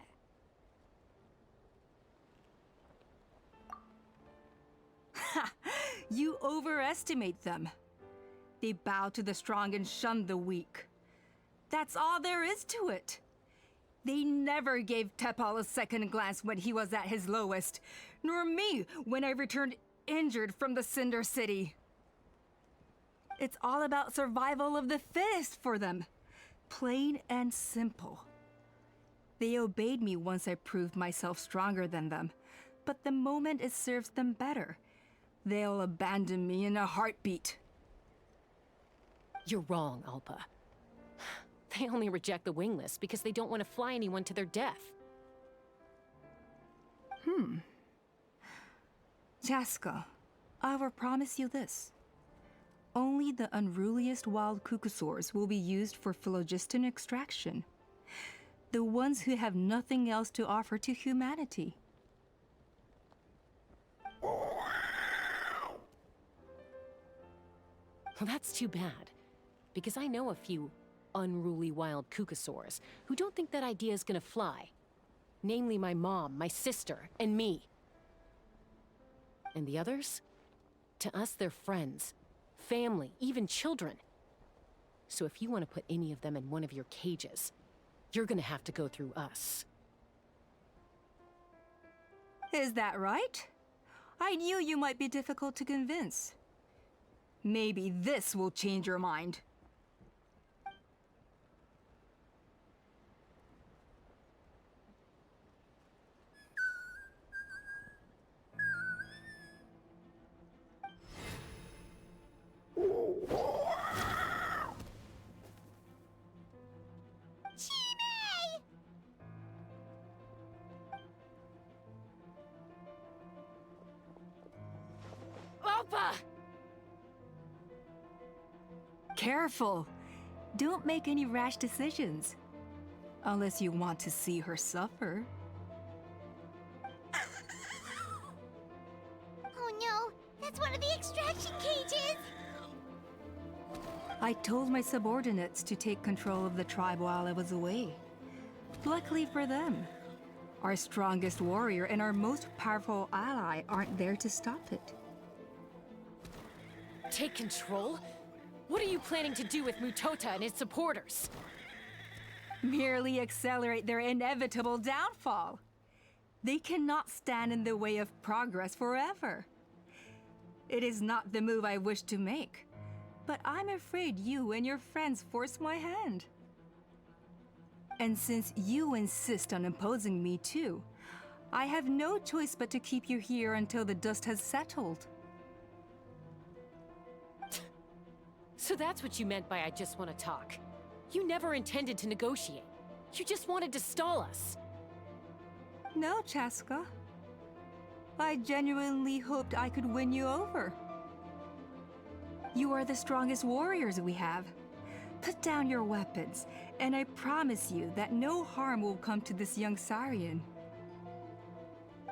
Ha! You overestimate them. They bow to the strong and shun the weak. That's all there is to it. They never gave Tepal a second glance when he was at his lowest, nor me when I returned injured from the Cinder City. It's all about survival of the fittest for them. Plain and simple. They obeyed me once I proved myself stronger than them, but the moment it serves them better, they'll abandon me in a heartbeat. You're wrong, Ulpa. They only reject the wingless because they don't want to fly anyone to their death. Chaska, I will promise you this. Only the unruliest wild Kukusaurs will be used for phlogiston extraction. The ones who have nothing else to offer to humanity. Well, that's too bad. Because I know a few unruly wild kukasaurs who don't think that idea is gonna fly. Namely my mom, my sister, and me. And the others? To us, they're friends, family, even children. So if you want to put any of them in one of your cages, you're gonna have to go through us. Is that right? I knew you might be difficult to convince. Maybe this will change your mind. Careful! Don't make any rash decisions. Unless you want to see her suffer. Oh no, that's one of the extraction cages! I told my subordinates to take control of the tribe while I was away. Luckily for them, our strongest warrior and our most powerful ally aren't there to stop it. Take control? What are you planning to do with Mutota and his supporters? Merely accelerate their inevitable downfall. They cannot stand in the way of progress forever. It is not the move I wish to make, but I'm afraid you and your friends force my hand. And since you insist on imposing me too, I have no choice but to keep you here until the dust has settled. So that's what you meant by I just want to talk. You never intended to negotiate. You just wanted to stall us. No, Chaska. I genuinely hoped I could win you over. You are the strongest warriors we have. Put down your weapons, and I promise you that no harm will come to this young Sarian.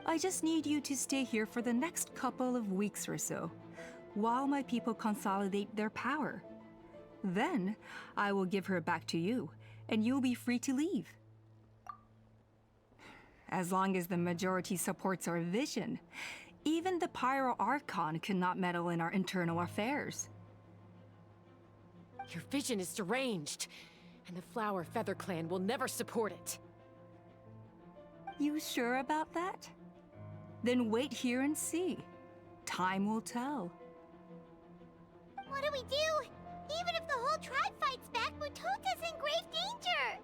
I just need you to stay here for the next couple of weeks or so, while my people consolidate their power. Then, I will give her back to you, and you'll be free to leave. As long as the majority supports our vision, even the Pyro Archon cannot meddle in our internal affairs. Your vision is deranged, and the Flower Feather Clan will never support it. You sure about that? Then wait here and see. Time will tell. What do we do? Even if the whole tribe fights back, Mutota's in grave danger!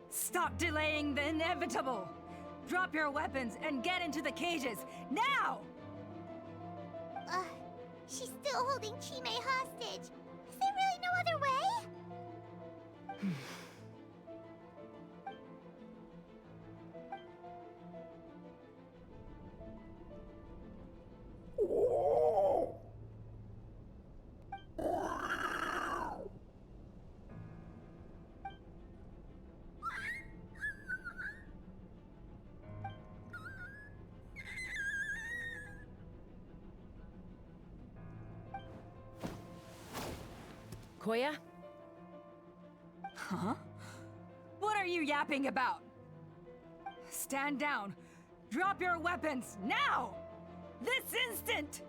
Stop delaying the inevitable! Drop your weapons and get into the cages, now! She's still holding Chime hostage. Is there really no other way? Koya? Huh? What are you yapping about? Stand down. Drop your weapons, now! This instant!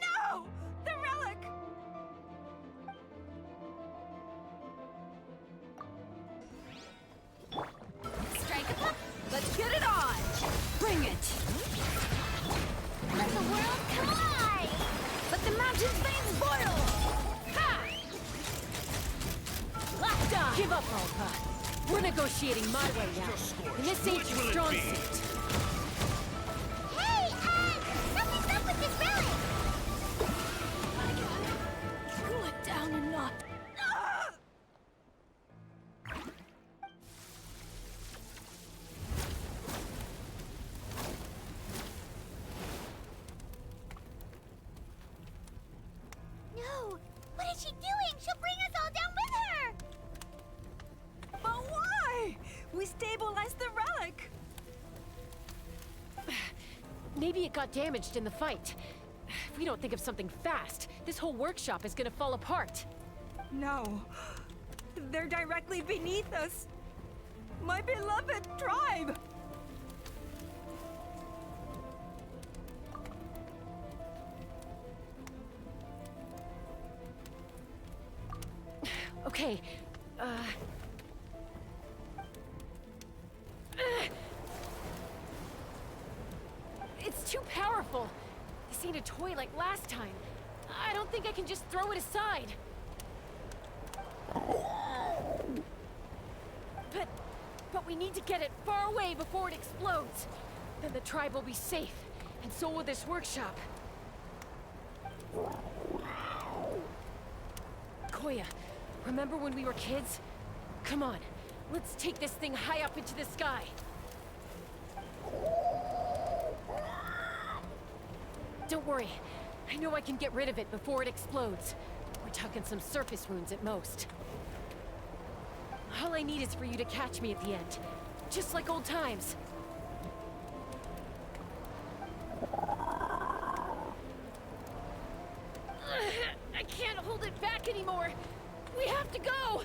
No! The relic! Strike a pop! Let's get it on! Bring it! Let the world collide! Let the mountain's veins boil! Ha! Locked on! Give up, Alpa. We're negotiating my way now, and this ain't your strong suit. Hey, something's up with this relic! Cool it down and not. No! What is she doing? She'll bring us all down with her! Maybe it got damaged in the fight. If we don't think of something fast, this whole workshop is gonna fall apart. No. They're directly beneath us. My beloved tribe! Okay, it's too powerful. This ain't a toy like last time. I don't think I can just throw it aside. But we need to get it far away before it explodes. Then the tribe will be safe, and so will this workshop. Koya, remember when we were kids? Come on, let's take this thing high up into the sky. Don't worry, I know I can get rid of it before it explodes. We're talking some surface wounds at most. All I need is for you to catch me at the end, just like old times. I can't hold it back anymore. We have to go.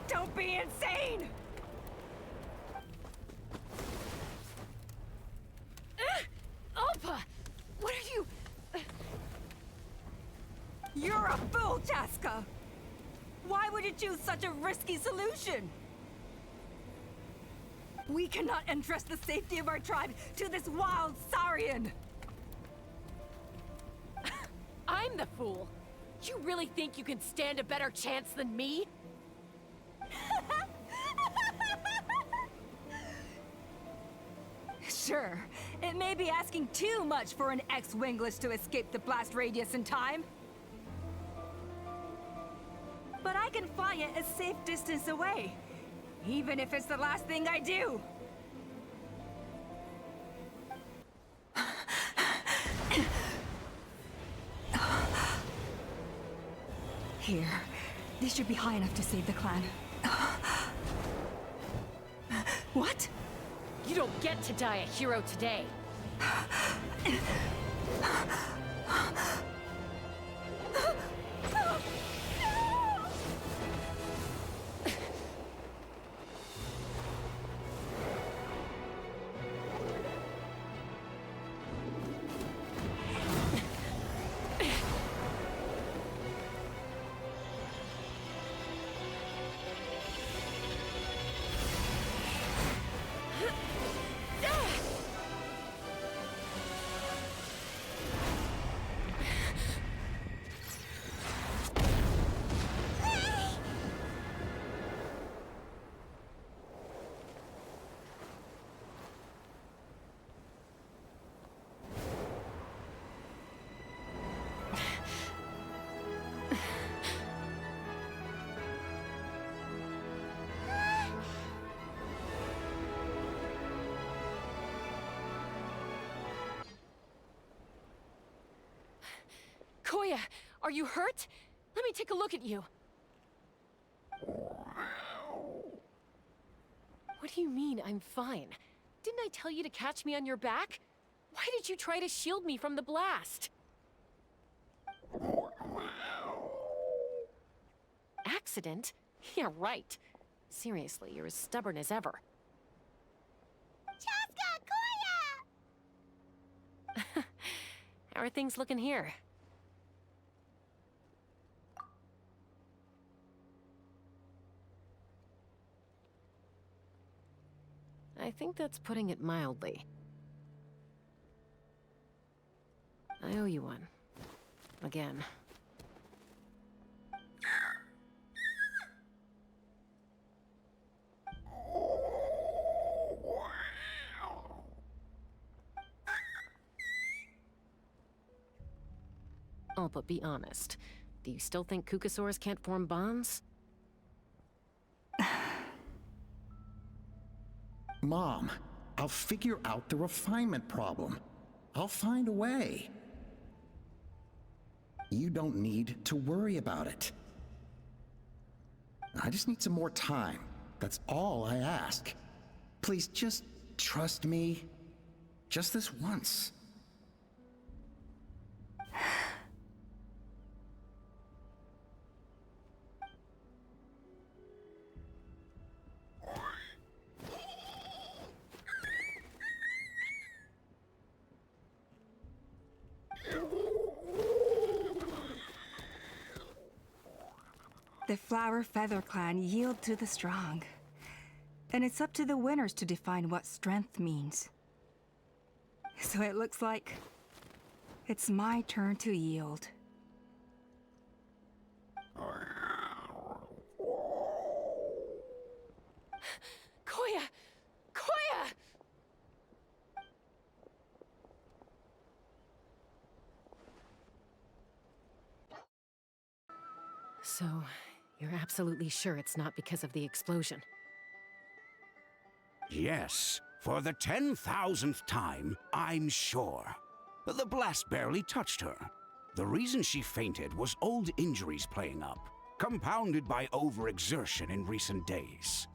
Don't be insane! Alpa! What are you... You're a fool, Chaska! Why would you choose such a risky solution? We cannot entrust the safety of our tribe to this wild Saurian! I'm the fool. You really think you can stand a better chance than me? Sure, it may be asking too much for an ex-wingless to escape the blast radius in time. But I can fly it a safe distance away, even if it's the last thing I do. Here, this should be high enough to save the clan. What? You don't get to die a hero today. Koya, are you hurt? Let me take a look at you. What do you mean, I'm fine? Didn't I tell you to catch me on your back? Why did you try to shield me from the blast? Accident? Yeah, right. Seriously, you're as stubborn as ever. Chaska, Koya! How are things looking here? I think that's putting it mildly. I owe you one. Again. Oh, but be honest. Do you still think Kukasaurs can't form bonds? Mom, I'll figure out the refinement problem. I'll find a way. You don't need to worry about it. I just need some more time. That's all I ask. Please just trust me. Just this once. The Flower Feather Clan yield to the strong. And it's up to the winners to define what strength means. So it looks like it's my turn to yield. Koya! Koya! So, you're absolutely sure it's not because of the explosion? Yes, for the 10,000th time, I'm sure. The blast barely touched her. The reason she fainted was old injuries playing up, compounded by overexertion in recent days.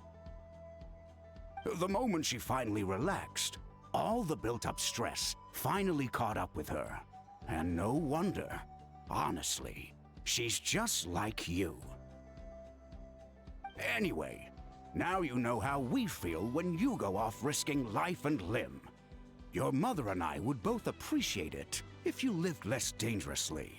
The moment she finally relaxed, all the built-up stress finally caught up with her. And no wonder. Honestly, she's just like you. Anyway, now you know how we feel when you go off risking life and limb. Your mother and I would both appreciate it if you lived less dangerously.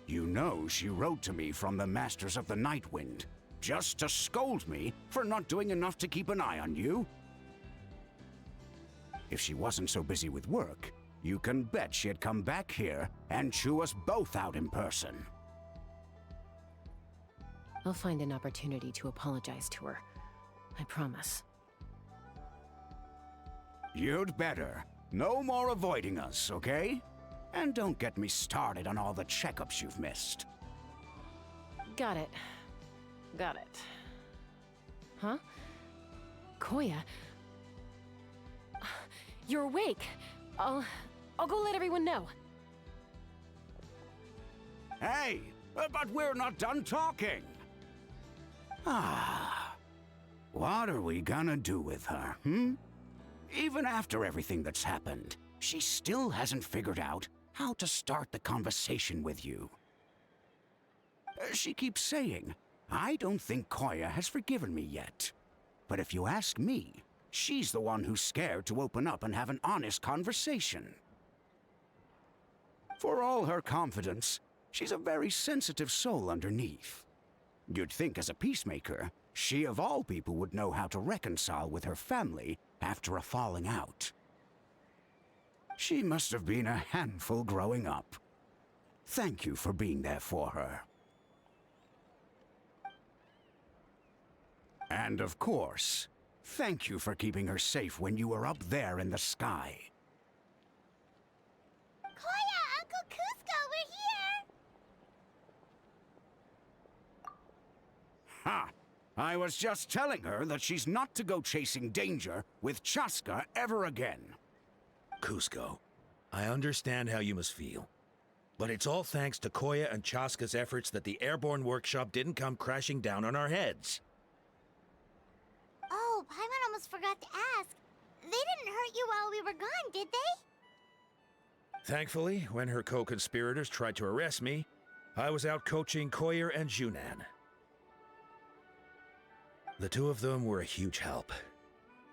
You know she wrote to me from the Masters of the Night Wind, just to scold me for not doing enough to keep an eye on you. If she wasn't so busy with work, you can bet she'd come back here and chew us both out in person. I'll find an opportunity to apologize to her. I promise. You'd better. No more avoiding us, okay? And don't get me started on all the checkups you've missed. Got it. Got it. Huh? Koya? You're awake. I'll go let everyone know. Hey, but we're not done talking. What are we gonna do with her, Even after everything that's happened, she still hasn't figured out how to start the conversation with you. She keeps saying, I don't think Koya has forgiven me yet. But if you ask me, she's the one who's scared to open up and have an honest conversation. For all her confidence, she's a very sensitive soul underneath. You'd think as a peacemaker, she of all people would know how to reconcile with her family after a falling out. She must have been a handful growing up. Thank you for being there for her. And of course, thank you for keeping her safe when you were up there in the sky. Koya, Uncle Cusco, we're here! Ha! I was just telling her that she's not to go chasing danger with Chaska ever again. Cusco, I understand how you must feel. But it's all thanks to Koya and Chaska's efforts that the airborne workshop didn't come crashing down on our heads. Oh, Paimon almost forgot to ask. They didn't hurt you while we were gone, did they? Thankfully, when her co-conspirators tried to arrest me, I was out coaching Koya and Junan. The two of them were a huge help.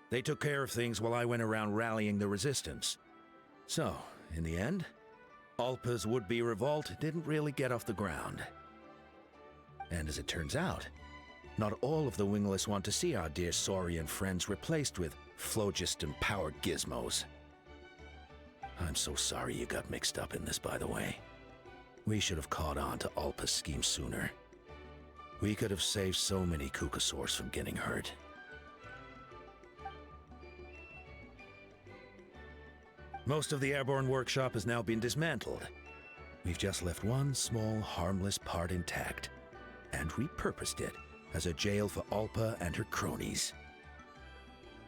They took care of things while I went around rallying the resistance. So, in the end, Alpa's would-be revolt didn't really get off the ground. And as it turns out, not all of the wingless want to see our dear Saurian friends replaced with phlogiston-powered gizmos. I'm so sorry you got mixed up in this, by the way. We should have caught on to Alpa's scheme sooner. We could have saved so many Kukasaurs from getting hurt. Most of the airborne workshop has now been dismantled. We've just left one small, harmless part intact, and repurposed it as a jail for Alpa and her cronies.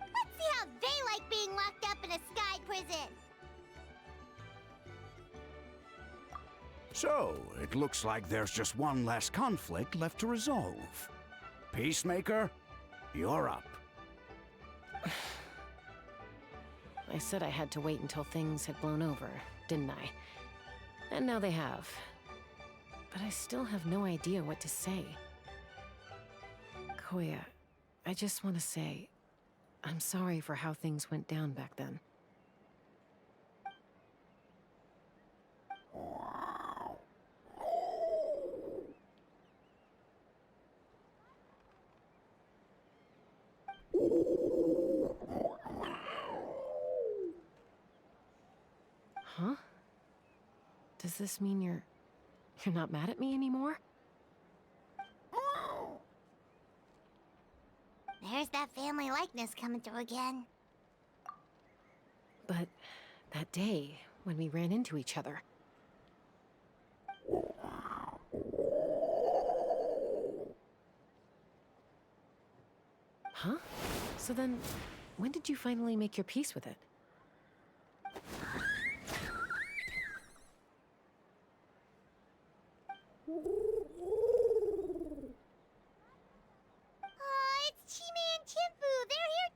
Let's see how they like being locked up in a sky prison. So, it looks like there's just one last conflict left to resolve. Peacemaker, you're up. I said I had to wait until things had blown over, didn't I? And now they have. But I still have no idea what to say. Koya, I just want to say, I'm sorry for how things went down back then. Huh? Does this mean you're not mad at me anymore? There's that family likeness coming through again. But that day, when we ran into each other... Huh? So then, when did you finally make your peace with it? It's Chime and Chimpu! They're here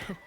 too!